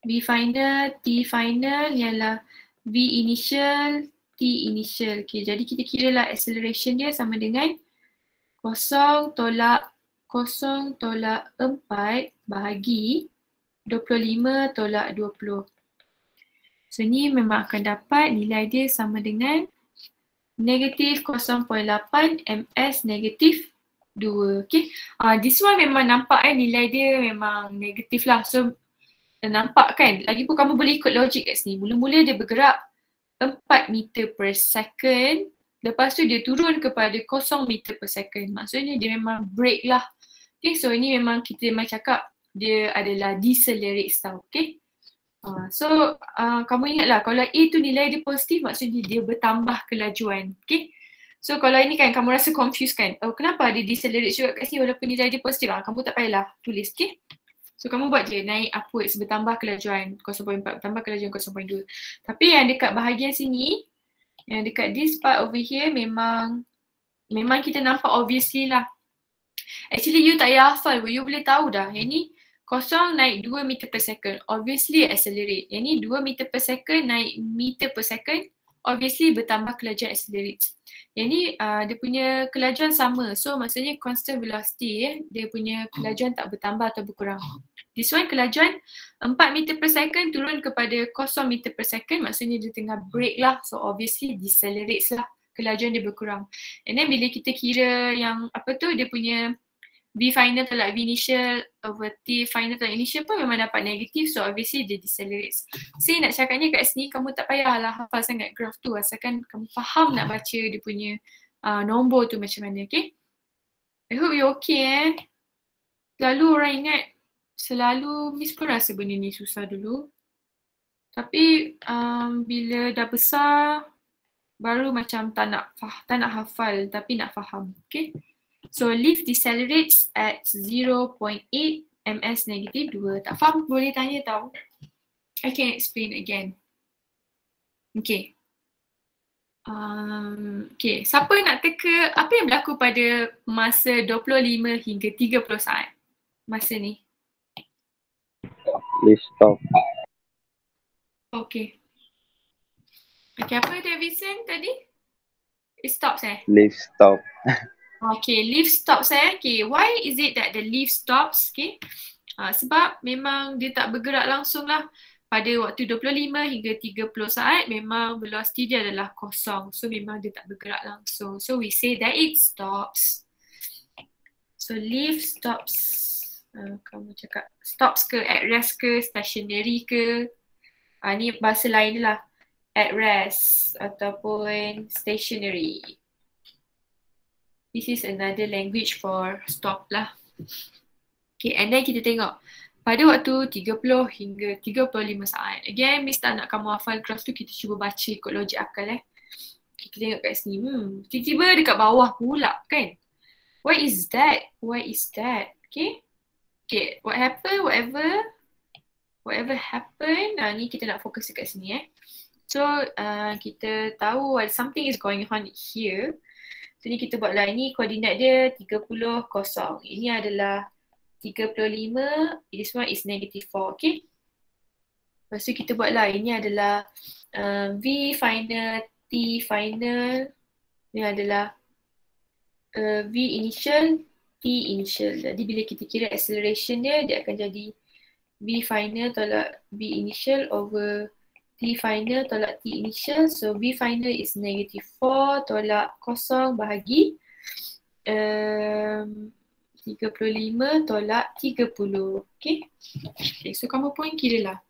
V final, T final. Ni adalah V initial, T initial. Okay, jadi kita kira lah acceleration dia sama dengan 0 tolak 4 bahagi 25 tolak 20. So ni memang akan dapat nilai dia sama dengan negatif 0.8 ms negatif 2. Okay. This one memang nampak nilai dia memang negatif lah. So nampak kan. Lagipun kamu boleh ikut logik kat sini. Mula-mula dia bergerak 4 meter per second. Lepas tu dia turun kepada 0 meter per second. Maksudnya dia memang break lah. Okay, so ini memang kita memang cakap dia adalah decelerate tau. Okay. So kamu ingatlah kalau A tu nilai dia positif maksudnya dia bertambah kelajuan. Okay. So kalau ini kan kamu rasa confused kan. Oh, kenapa dia decelerate juga kat sini walaupun nilai dia positif. Kamu tak payahlah tulis. Okay. So kamu buat je naik upwards bertambah kelajuan 0.4 bertambah kelajuan 0.2. Tapi yang dekat bahagian sini, yang dekat this part over here memang kita nampak obviously lah. Actually you tak payah hafal pun, you boleh tahu dah. Yang ni 0 naik 2 meter per second, obviously accelerate. Yang ni 2 meter per second naik meter per second, obviously bertambah kelajuan accelerate. Yang ni dia punya kelajuan sama, so maksudnya constant velocity dia punya kelajuan tak bertambah atau berkurang. This one kelajuan 4 meter per second turun kepada 0 meter per second, maksudnya dia tengah break lah, so obviously decelerates lah, kelajuan dia berkurang. And then bila kita kira yang dia punya V final tolak V initial over T final tolak initial pun memang dapat negatif, so obviously dia decelerates. So nak cakapnya kat sini kamu tak payahlah hafal sangat graf tu asalkan kamu faham nak baca dia punya nombor tu macam mana, okay? I hope you okay Selalu orang ingat, selalu Miss pun rasa benda ni susah dulu. Tapi bila dah besar baru macam tak nak hafal tapi nak faham, okay? So leaf decelerates at 0.8 ms negative 2. Tak faham boleh tanya tau. I can explain again. Okay. Okay, siapa nak teka apa yang berlaku pada masa 25 hingga 30 saat? Masa ni. Leaf stop. Okay. Okay, apa Davison tadi? It stops Leaf stop. Okay, leaf stops Okay, why is it that the leaf stops? Okay, sebab memang dia tak bergerak langsung lah. Pada waktu 25 hingga 30 saat memang velocity dia adalah kosong. So memang dia tak bergerak langsung. So we say that it stops. So leaf stops. Kamu cakap stops ke, at rest ke, stationary ke. Ni bahasa lain lah. At rest ataupun stationary. This is another language for stop lah. Okay, and then kita tengok pada waktu 30 hingga 35 saat. Again, Miss tak nak kamu hafal graf tu, kita cuba baca ikut logik akal Kita tengok kat sini. Tiba-tiba dekat bawah pula kan. What is that? What is that? Okay. Okay. What happened? Whatever happened. Ni kita nak fokus dekat sini So kita tahu something is going on here. So ni kita buatlah. Ini koordinat dia 30, 0. Ini adalah 35. This one is -4. Okay. Lepas tu kita buatlah. Ini adalah V final, T final. Ini adalah V initial, T initial. Jadi bila kita kira acceleration dia akan jadi V final tolak V initial over T final tolak T initial. So V final is -4 tolak 0 bahagi 35 tolak 30. Okay. So kamu pun kira lah.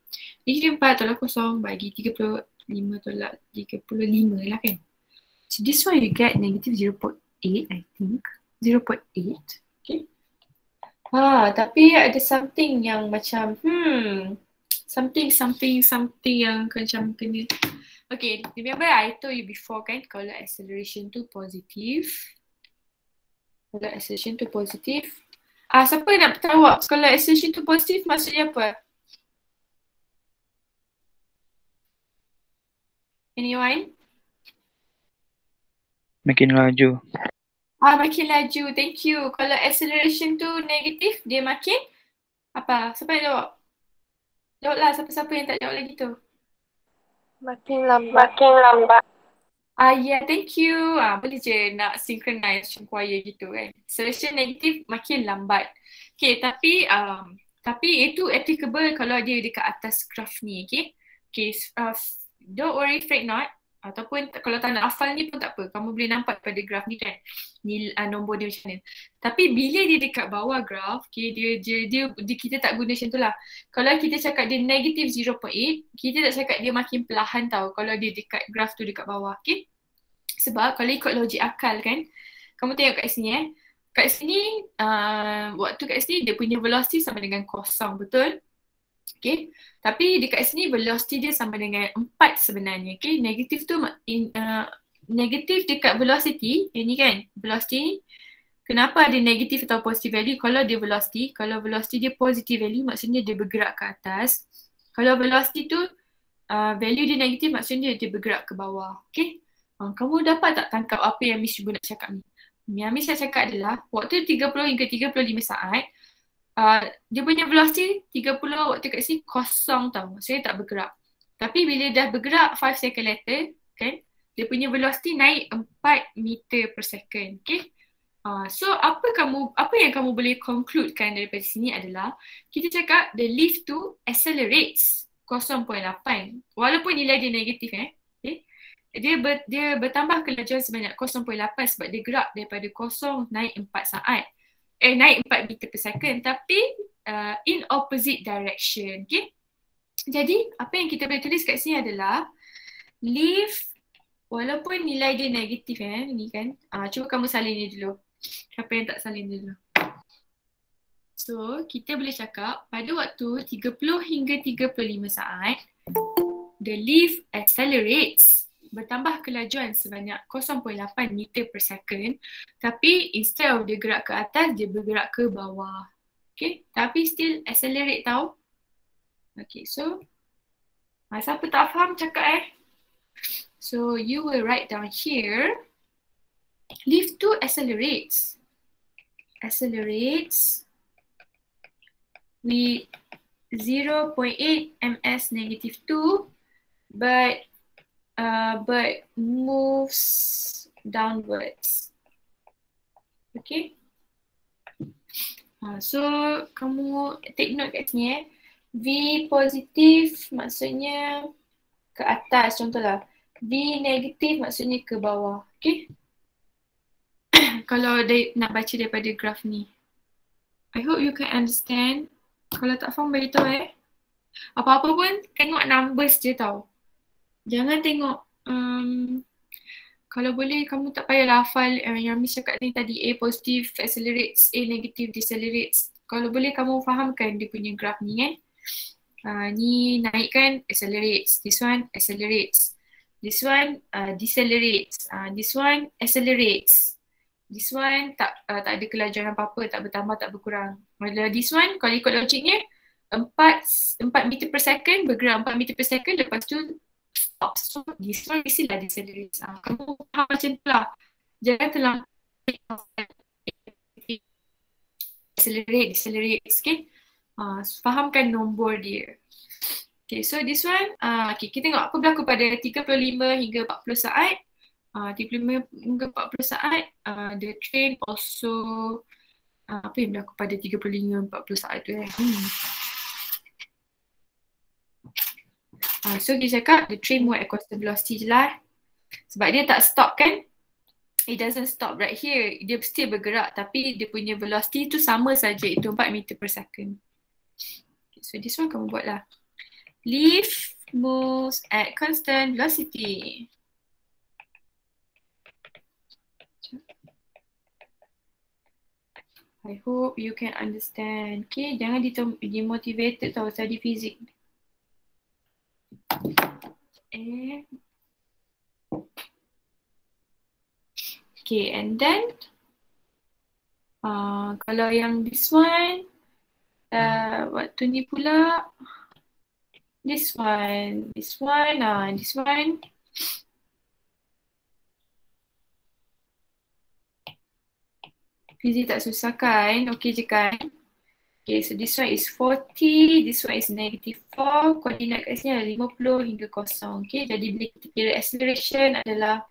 Ini 4 tolak 0 bagi 35 tolak 35 lah kan. So this one you get -0.8 I think. 0.8. Okay. Tapi ada something yang macam something yang macam kena. Okay, remember I told you before kan, kalau acceleration tu positif. Kalau acceleration tu positif. Siapa nak jawab kalau acceleration tu positif maksudnya apa? Anyone? Makin laju. Makin laju. Thank you. Kalau acceleration tu negatif, dia makin apa? Siapa yang jawab? Jawablah siapa-siapa yang tak jawab lagi tu. Makin lambat. Yeah, thank you. Boleh je nak synchronize macam choir gitu kan. Acceleration negatif makin lambat. Okay, tapi itu applicable kalau dia dekat atas graph ni, okay? Okay, don't worry, fret not. Ataupun kalau tak nak hafal ni pun tak apa. Kamu boleh nampak pada graf ni kan. Ni nombor dia macam mana. Tapi bila dia dekat bawah graf, okay, dia kita tak guna macam tu lah. Kalau kita cakap dia -0.8, kita tak cakap dia makin perlahan tau. Kalau dia dekat graf tu dekat bawah. Okay. Sebab kalau ikut logik akal kan, kamu tengok kat sini Kat sini, waktu kat sini dia punya velocity sama dengan 0, betul? Okay. Tapi dekat sini velocity dia sama dengan 4 sebenarnya. Okay. Negatif tu negatif dekat velocity. Ini kan velocity ni. Kenapa ada negatif atau positive value? Kalau dia velocity. Kalau velocity dia positive value maksudnya dia bergerak ke atas. Kalau velocity tu value dia negatif maksudnya dia bergerak ke bawah. Okay. Kamu dapat tak tangkap apa yang Miss cuba nak cakap ni? Yang Miss nak cakap adalah waktu 30 hingga 35 saat dia punya velocity 30 waktu kat sini kosong tau. Maksudnya tak bergerak. Tapi bila dah bergerak 5 second later, kan, dia punya velocity naik 4 meter per second. Okay. So apa yang kamu boleh concludekan daripada sini adalah kita cakap the lift tu accelerates 0.8. Walaupun nilai dia negatif okay. Dia bertambah kelajuan sebanyak 0.8 sebab dia gerak daripada 0 naik 4 saat. Naik 4 meter per second tapi in opposite direction. Okay. Jadi apa yang kita boleh tulis kat sini adalah lift walaupun nilai dia negatif ni kan. Cuba kamu salin ni dulu. Siapa yang tak salin dulu. So kita boleh cakap pada waktu 30 hingga 35 saat the lift accelerates bertambah kelajuan sebanyak 0.8 meter per second tapi instead of dia gerak ke atas, dia bergerak ke bawah. Okay, tapi still accelerate tau. Okay, so siapa tak faham cakap So you will write down here lift to accelerates with 0.8 ms -2 but moves downwards. Okay. So kamu take note kat sini V positif maksudnya ke atas contohlah. V negatif maksudnya ke bawah. Okay. Kalau nak baca daripada graf ni. I hope you can understand. Kalau tak faham beritahu apa-apa pun tengok numbers je tau. Jangan tengok, kalau boleh kamu tak payah hafal yang Miss cakap ni tadi, A positif accelerates, A negatif decelerates. Kalau boleh kamu fahamkan dia punya graf ni kan. Ni naik kan accelerates, this one accelerates. This one decelerates. This one accelerates. This one tak ada kelajuan apa-apa, tak bertambah, tak berkurang. Kalau this one, kalau ikut logiknya, 4 meter per second, bergerak 4 meter per second, lepas tu stop. So this one mestilah decelerates. Kamu faham macam tu lah. Jangan terlalu accelerates, okay? Fahamkan nombor dia. Okay, so this one, okay, kita tengok apa berlaku pada 35 hingga 40 saat. 35 hingga 40 saat, the train also, apa yang berlaku pada 35 40 saat tu so dia cakap, the train move at constant velocity je lah. Sebab dia tak stop kan? It doesn't stop right here. Dia still bergerak tapi dia punya velocity tu sama saja, itu 4 meter per second. Okay, so this one kamu buat lah. Leaf moves at constant velocity. I hope you can understand. Okay, jangan demotivated tau study physics. Okay, and then kalau yang this one, waktu ni pula, this one, this one. Fizik tak susah kan? Okay je kan? Okay, so this one is 40, this one is -4, koordinat kat sini adalah 50 hingga 0. Okay, jadi bila kita kira acceleration adalah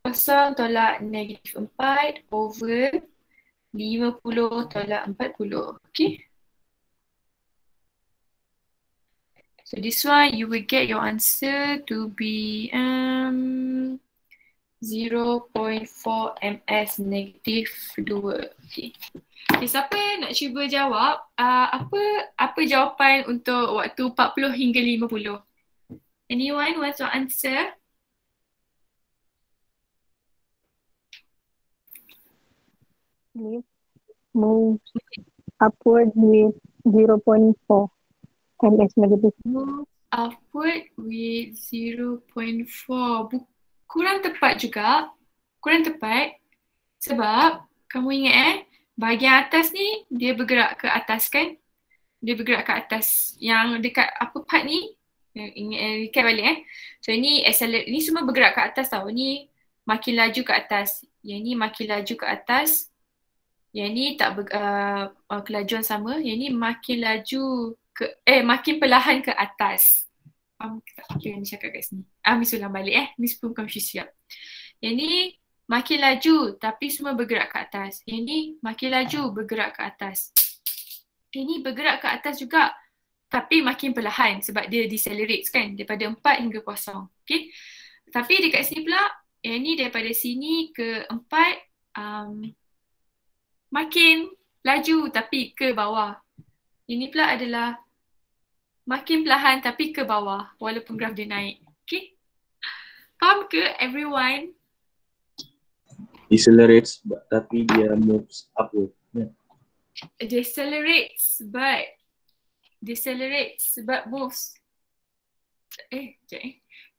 0 tolak -4 over 50 tolak 40. Okay. So this one you will get your answer to be 0.4 ms -2. Okay. Okay, siapa nak cuba jawab? Apa jawapan untuk waktu 40 hingga 50? Anyone wants to answer? Move upward with 0.4 ms -2. Move upward with 0.4. Kurang tepat juga. Kurang tepat. Sebab kamu ingat bahagian atas ni dia bergerak ke atas kan? Dia bergerak ke atas. Yang dekat apa part ni? Recap balik So ni accelerate. Ni semua bergerak ke atas tau. Ni makin laju ke atas. Yang ni makin laju ke atas. Yang ni tak kelajuan sama. Yang ni makin laju ke makin perlahan ke atas. Yang ni cakap kat sini. Miss ulang balik Miss pun confused siap. Yang ni makin laju tapi semua bergerak ke atas. Yang ni makin laju bergerak ke atas. Yang ni bergerak ke atas juga tapi makin perlahan sebab dia decelerates kan daripada 4 hingga 0. Okay. Tapi dekat sini pula yang ni daripada sini ke 4 makin laju tapi ke bawah. Ini pula adalah makin perlahan tapi ke bawah walaupun graf dia naik. Okay. Faham ke everyone? Decelerates tapi dia moves upward. Decelerates but moves.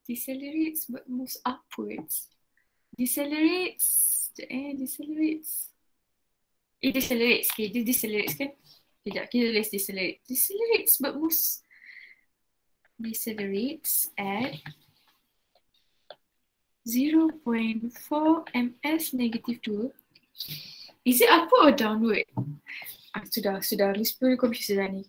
Decelerates but moves upwards. Decelerates. Okay, dia decelerates kan? Sekejap, kita tulis decelerate. Decelerates but moves. Decelerates at 0.4 ms -2. Is it upward or downward? Sudah. Miss pun confused dah ni.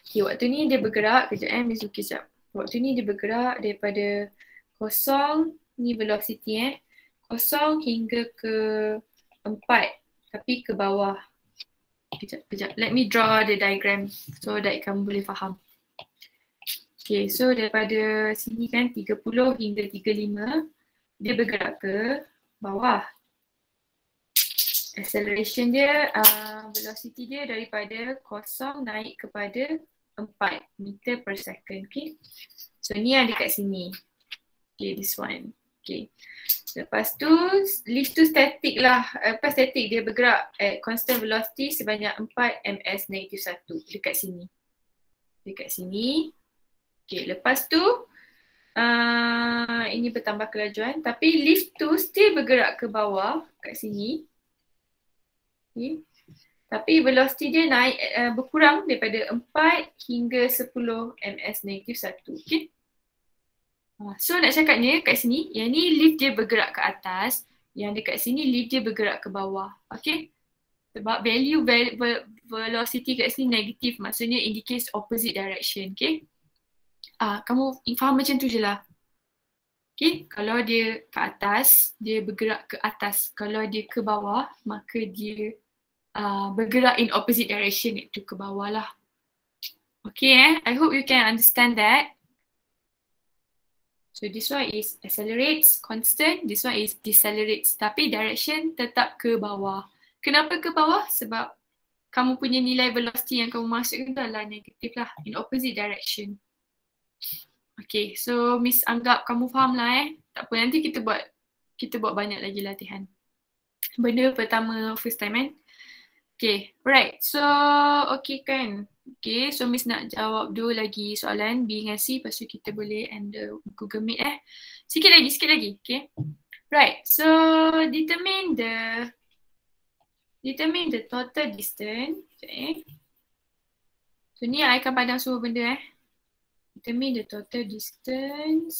Okay, waktu ni dia bergerak. Kejap Miss Zuki sekejap. Waktu ni dia bergerak daripada 0, ni velocity 0 hingga ke 4. Tapi ke bawah. Kejap. Let me draw the diagram so that kamu boleh faham. Okay, so daripada sini kan 30 hingga 35, dia bergerak ke bawah. Acceleration dia, velocity dia daripada 0 naik kepada 4 meter per second. Okay, so ni yang dekat sini. Okay, this one. Okay. Lepas tu, lift tu static lah. Static dia bergerak at constant velocity sebanyak 4 ms -1 dekat sini. Okay, lepas tu Ini bertambah kelajuan, tapi lift tu still bergerak ke bawah kat sini. Okay. Tapi velocity dia naik berkurang daripada 4 hingga 10 ms negatif 1. Okay. So nak cakapnya kat sini, yang ni lift dia bergerak ke atas, yang dekat sini lift dia bergerak ke bawah. Okay. Sebab value velocity kat sini negatif, maksudnya indicates opposite direction. Okay. Kamu faham macam tu je lah. Okay, kalau dia ke atas, dia bergerak ke atas. Kalau dia ke bawah, maka dia bergerak in opposite direction, iaitu ke bawah lah. Okay, I hope you can understand that. So this one is accelerates, constant. This one is decelerates. Tapi direction tetap ke bawah. Kenapa ke bawah? Sebab kamu punya nilai velocity yang kamu masukkan adalah negatif lah, in opposite direction. Okay, so Miss anggap kamu faham lah Tak apa, nanti kita buat banyak lagi latihan. Benda pertama first time kan. Okay, right. So, okay kan. Okay, so Miss nak jawab dulu lagi soalan B dengan C, lepas tu kita boleh end the Google Meet Sikit lagi. Okay. Right, so determine the total distance. Okay. So ni I akan padang semua benda Determine the total distance.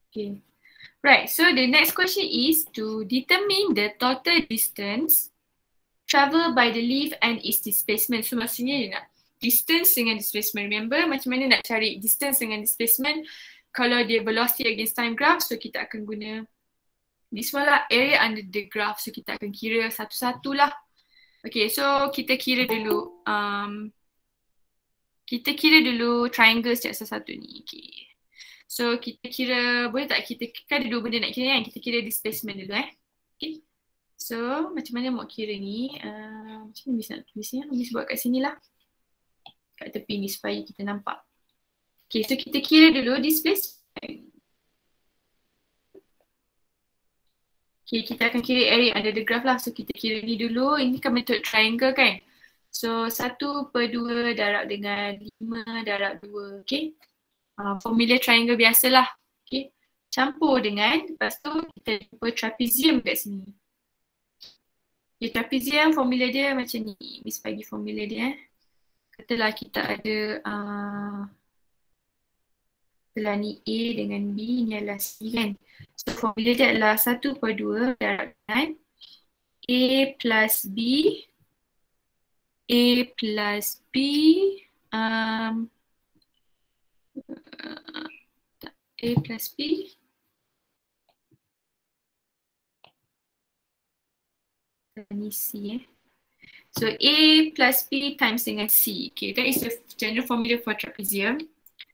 Okay. Right, so the next question is to determine the total distance travel by the lift and its displacement. So maksudnya dia nak distance dengan displacement. Remember macam mana nak cari distance dengan displacement? Kalau dia velocity against time graph, so kita akan guna this one lah, area under the graph. So kita akan kira satu-satu lah. Okay, so kita kira dulu triangle setiap satu ni. Okay. So kita kira, boleh tak kita kan ada dua benda nak kira kan? Kita kira displacement dulu Okay. So macam mana mau kira ni? Macam mana Miss nak tulisnya? Miss buat kat sini lah. Kat tepi ni supaya kita nampak. Okay, so kita kira dulu displacement. Okay, kita akan kira area under the graph lah. So kita kira ni dulu. Ini kan metode triangle kan? So 1/2 darab dengan 5 darab 2. Okay. Formula triangle biasalah. Okay. Campur dengan, lepas tu kita jumpa trapezium kat sini. Okay, trapezium formula dia macam ni. Miss bagi formula dia. Katalah kita ada katalah ni A dengan B, ni adalah C kan. So formula dia adalah 1/2 darab dengan A plus B ini C So A plus B times dengan C. Okay, that is the general formula for trapezium.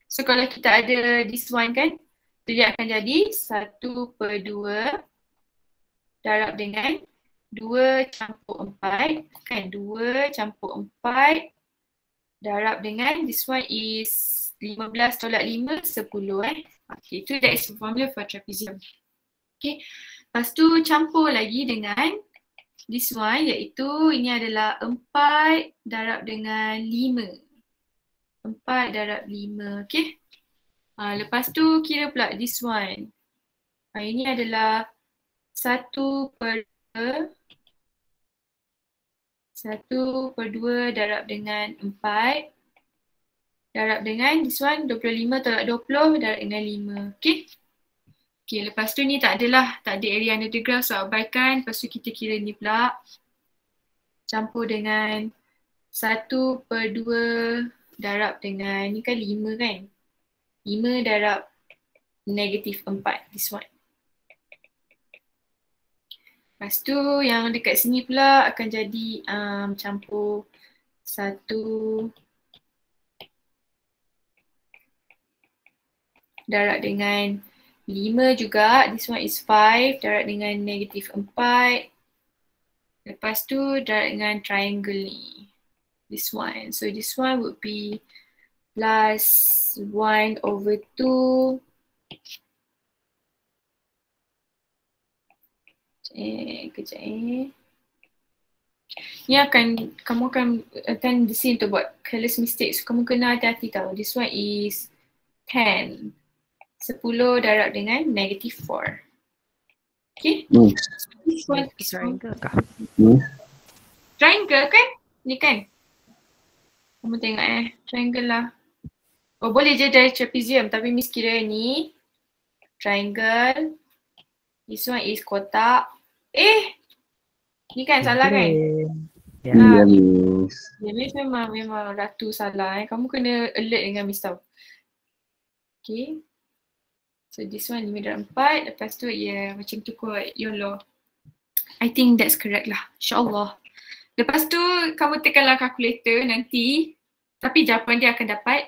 So kalau kita ada this one kan, dia akan jadi 1/2 darab dengan 2 campur 4 kan, 2 campur 4 darab dengan this one is 15 tolak 5, 10 Okay, itu that is the formula for trapezium. Okay, lepas tu campur lagi dengan this one iaitu ini adalah 4 darab dengan 5. 4 darab 5, okay. Lepas tu kira pula this one. Ini adalah 1/2 darab dengan 4 darab dengan this one 25 tolak 20 darab dengan 5. Okay. Okay, lepas tu ni tak ada area under the graph, so abaikan. Lepas tu kita kira ni pula. Campur dengan 1/2 darab dengan, ni kan 5 kan. 5 darab negatif 4, this one. Lepas tu yang dekat sini pula akan jadi campur 1 darab dengan 5 juga. This one is 5 darab dengan negatif 4. Lepas tu darab dengan triangle ni. This one. So this one would be plus 1/2. Kejap Ni kamu akan attend di sini untuk buat careless mistake. So kamu kena hati-hati tau. This one is 10. 10 darab dengan -4. Okay. Miss. This one is Triangle kah? Miss. triangle kan? Ni kan? Kamu tengok triangle lah. Oh, boleh je dari trapezium tapi Miss kira ni triangle. This one is kotak. Ni kan salah kan? Ya. Ya, Miss. Ya, Miss memang ratu salah. Kamu kena alert dengan Miss tau. Okay. So this one 5 darab 4. Lepas tu macam tu kot. YOLO. I think that's correct lah. InsyaAllah. Lepas tu kamu tekanlah kalkulator nanti. Tapi jawapan dia akan dapat.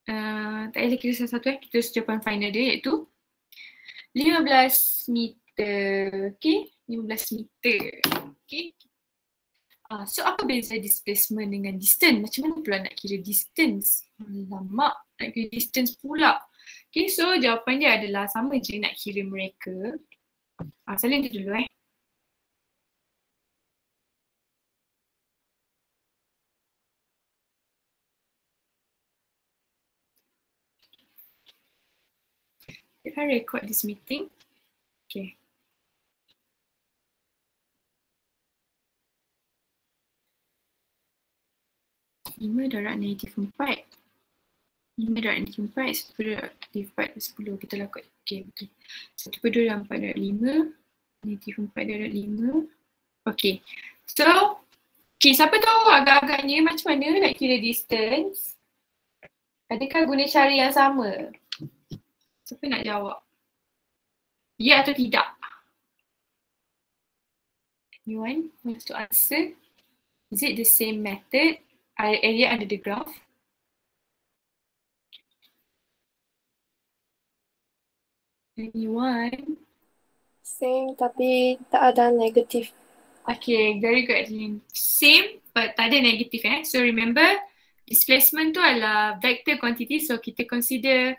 Tak payah kira satu-satu kita jawapan final dia iaitu 15 meter. Okay. 15 meter. Okay. So apa beza displacement dengan distance? Macam mana pula nak kira distance? Alamak, nak kira distance pula. Okay, so jawapan dia adalah sama je nak kira mereka. Salin dia dulu If I record this meeting. Okay. Lima darab -4. 5 darab -4, 1 darab -4, 10 kita lakukan. Okay, betul. 1/2 darab 4 darab 5, -4 darab 5. Okay, so siapa tahu agak-agaknya macam mana nak kira distance? Adakah guna cara yang sama? Siapa nak jawab? Ya atau tidak? Anyone wants to answer? Is it the same method? Area under the graph? Anyone? Same tapi tak ada negatif. Okay, very good. Same but tak ada negatif So remember, displacement tu adalah vector quantity, so kita consider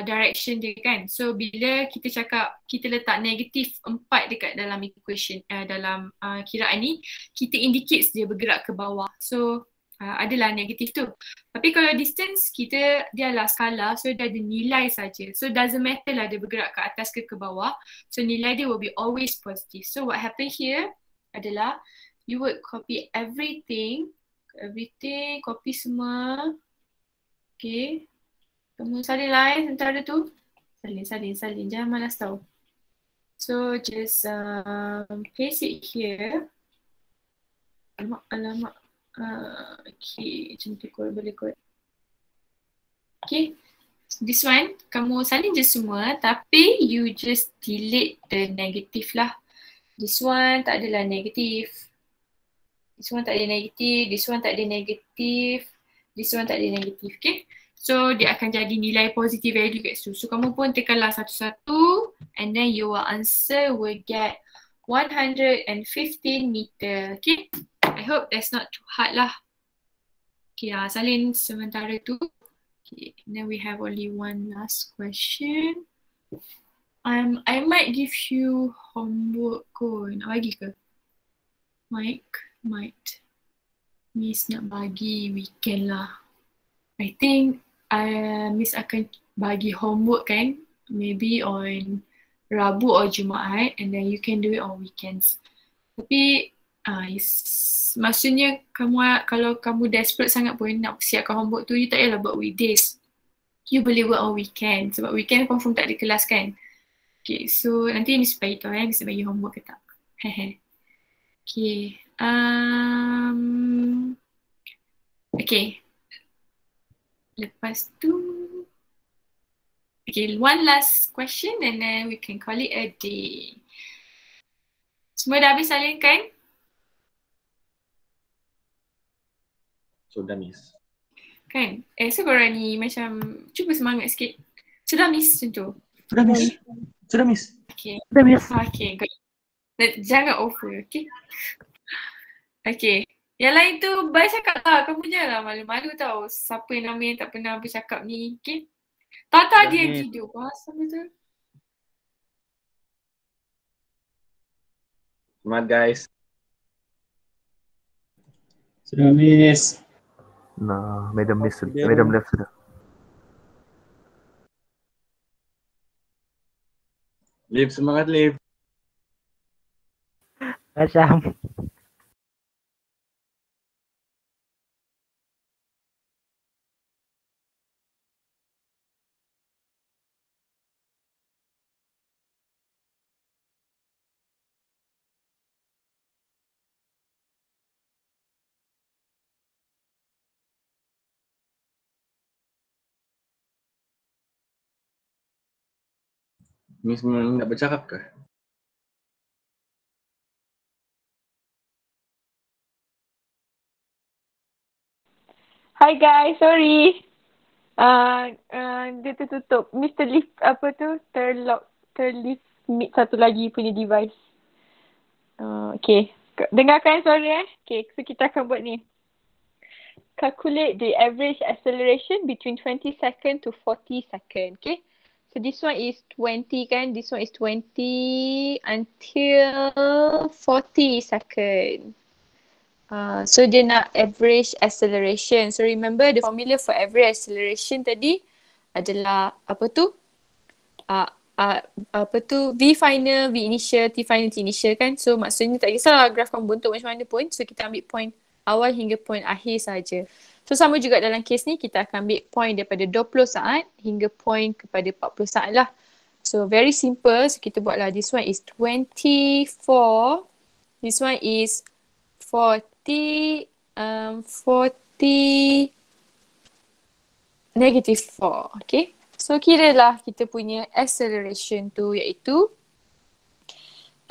direction dia kan. So bila kita cakap kita letak negatif 4 dekat dalam equation, dalam kiraan ni, kita indicates dia bergerak ke bawah. So adalah negatif tu. Tapi kalau distance dia adalah skala, so dia ada nilai saja. So doesn't matter lah dia bergerak ke atas ke bawah. So nilai dia will be always positive. So what happen here adalah you would copy everything, copy semua. Okay. Kamu salin lah sementara tu. Salin. Jangan malas tau. So just paste it here. Alamak. Okay, macam tu kot, boleh kot. Okay, this one, kamu salin je semua tapi you just delete the negative lah. This one tak adalah negatif. This one tak ada negatif, this one tak ada negatif, this one tak ada negatif, okay. So dia akan jadi nilai positive value kat situ. So kamu pun tekanlah satu-satu and then your answer will get 115 meter, okay. I hope that's not too hard lah. Okay, salin sementara tu. Okay, then we have only one last question. I might give you homework kot. Nak bagi ke? Might. Miss nak bagi weekend lah. I think Miss akan bagi homework kan. Maybe on Rabu or Jumaat and then you can do it on weekends. Tapi maksudnya kalau kamu desperate sangat pun nak siapkan homework tu, you tak payahlah buat weekdays. You boleh buat on weekend sebab weekend confirm tak ada kelas kan. Okay, so nanti Miss bagi tahu Miss bagi homework ke tak. Okay. Okay. Lepas tu okay, one last question and then we can call it a day. Semua dah habis salin kan? Sudah, Miss. Kan? So korang ni macam cuba semangat sikit. Sudah Miss macam tu? Sudah, Miss. Okay. Sudah, Miss. Okay, good. Jangan over, okay? Okay. Yang lain tu bye cakap lah. Kamu janganlah malu-malu tau. Siapa nama yang tak pernah bercakap ni, okay? Tata dia yang tidur. Pasal betul. Semangat guys. Sudah, Miss. Nah, Madam left sudah. Liv, semangat Liv. Macam. Miss memang nggak bercakap kah? Hi guys, sorry. Dia tertutup. Mr. Leaf apa tu? Terleaf meet satu lagi punya device. Okay. Dengarkan suara Okay, so kita akan buat ni. Calculate the average acceleration between 20 second to 40 second. Okay. So this one is 20 kan. This one is 20 until 40 second. So dia nak average acceleration. So remember the formula for average acceleration tadi adalah apa tu? Apa tu? V final, V initial, T final, T initial kan. So maksudnya tak kisahlah graf kamu bentuk macam mana pun. So kita ambil point awal hingga point akhir saja. So sama juga dalam kes ni kita akan ambil point daripada 20 saat hingga point kepada 40 saat lah. So very simple. So kita buatlah this one is 24. This one is 40 negative 4. Okay. So kiralah kita punya acceleration tu iaitu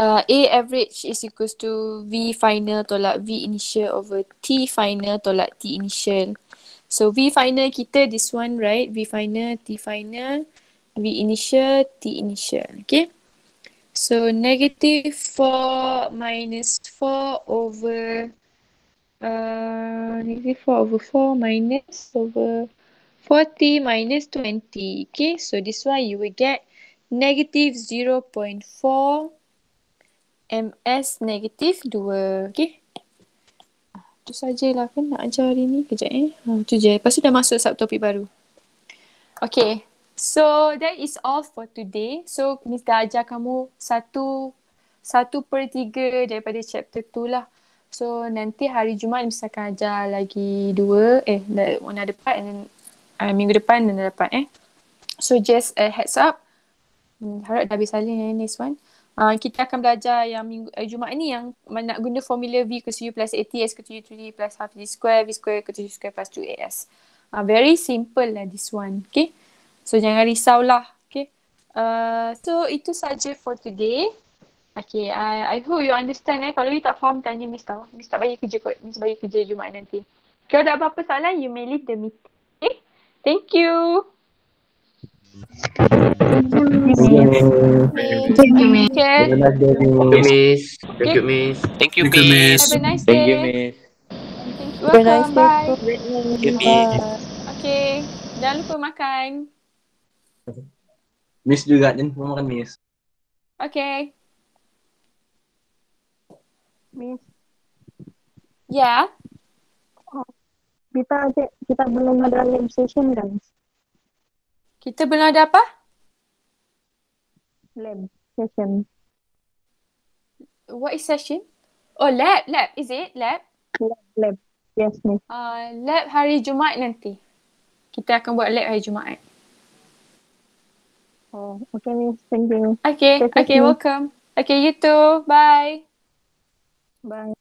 A average is equals to V final tolak V initial over T final tolak T initial. So V final kita this one right, V final, T final, V initial, T initial. Okay. So negative 4 minus 4 over negative 4 over 4 minus over 40 minus 20. Okay, so this one you will get negative 0.4 ms negative 2. Okay. Itu sajalah kan nak ajar hari ni. Kejap itu je. Lepas tu dah masuk subtopik baru. Okay. So that is all for today. So Miss dah ajar kamu 1/3 daripada chapter 2 lah. So nanti hari Jumaat Miss akan ajar lagi 2. Another part and then minggu depan dan dapat So just a heads up. Harap dah habis salin yang this one. Kita akan belajar yang Jumaat ni yang nak guna formula V equals to U plus AT S equals to U3 plus half V square equals to U square plus 2AS. Very simple lah this one. Okay. So jangan risaulah. Okay. So itu saja for today. Okay. I hope you understand Kalau you tak faham tanya Miss tau. Miss tak bagi kerja kot. Miss bagi kerja Jumaat nanti. Kalau ada apa-apa soalan you may leave the meeting. Okay. Thank you. Thank you. Thank you, Miss. Have a nice day, Miss. Thank you, Miss. Thank you, Thank you, Miss. Have a nice Thank you, day. Miss. Thank you. Have a nice Welcome. day. Bye. Thank you, Miss. Bye. Okay. Jangan lupa makan. Miss juga, jangan lupa makan Miss. Okay. Miss, Yeah. kita belum ada live session kan? Kita belum ada apa? Lab session. What is session? Oh, lab. Lab. Is it? Lab? Lab. Yes, Miss. Lab hari Jumaat nanti. Kita akan buat lab hari Jumaat. Oh, okay, Miss. Thank you. Okay. Thank Okay, you. welcome. Okay, you too. Bye. Bye.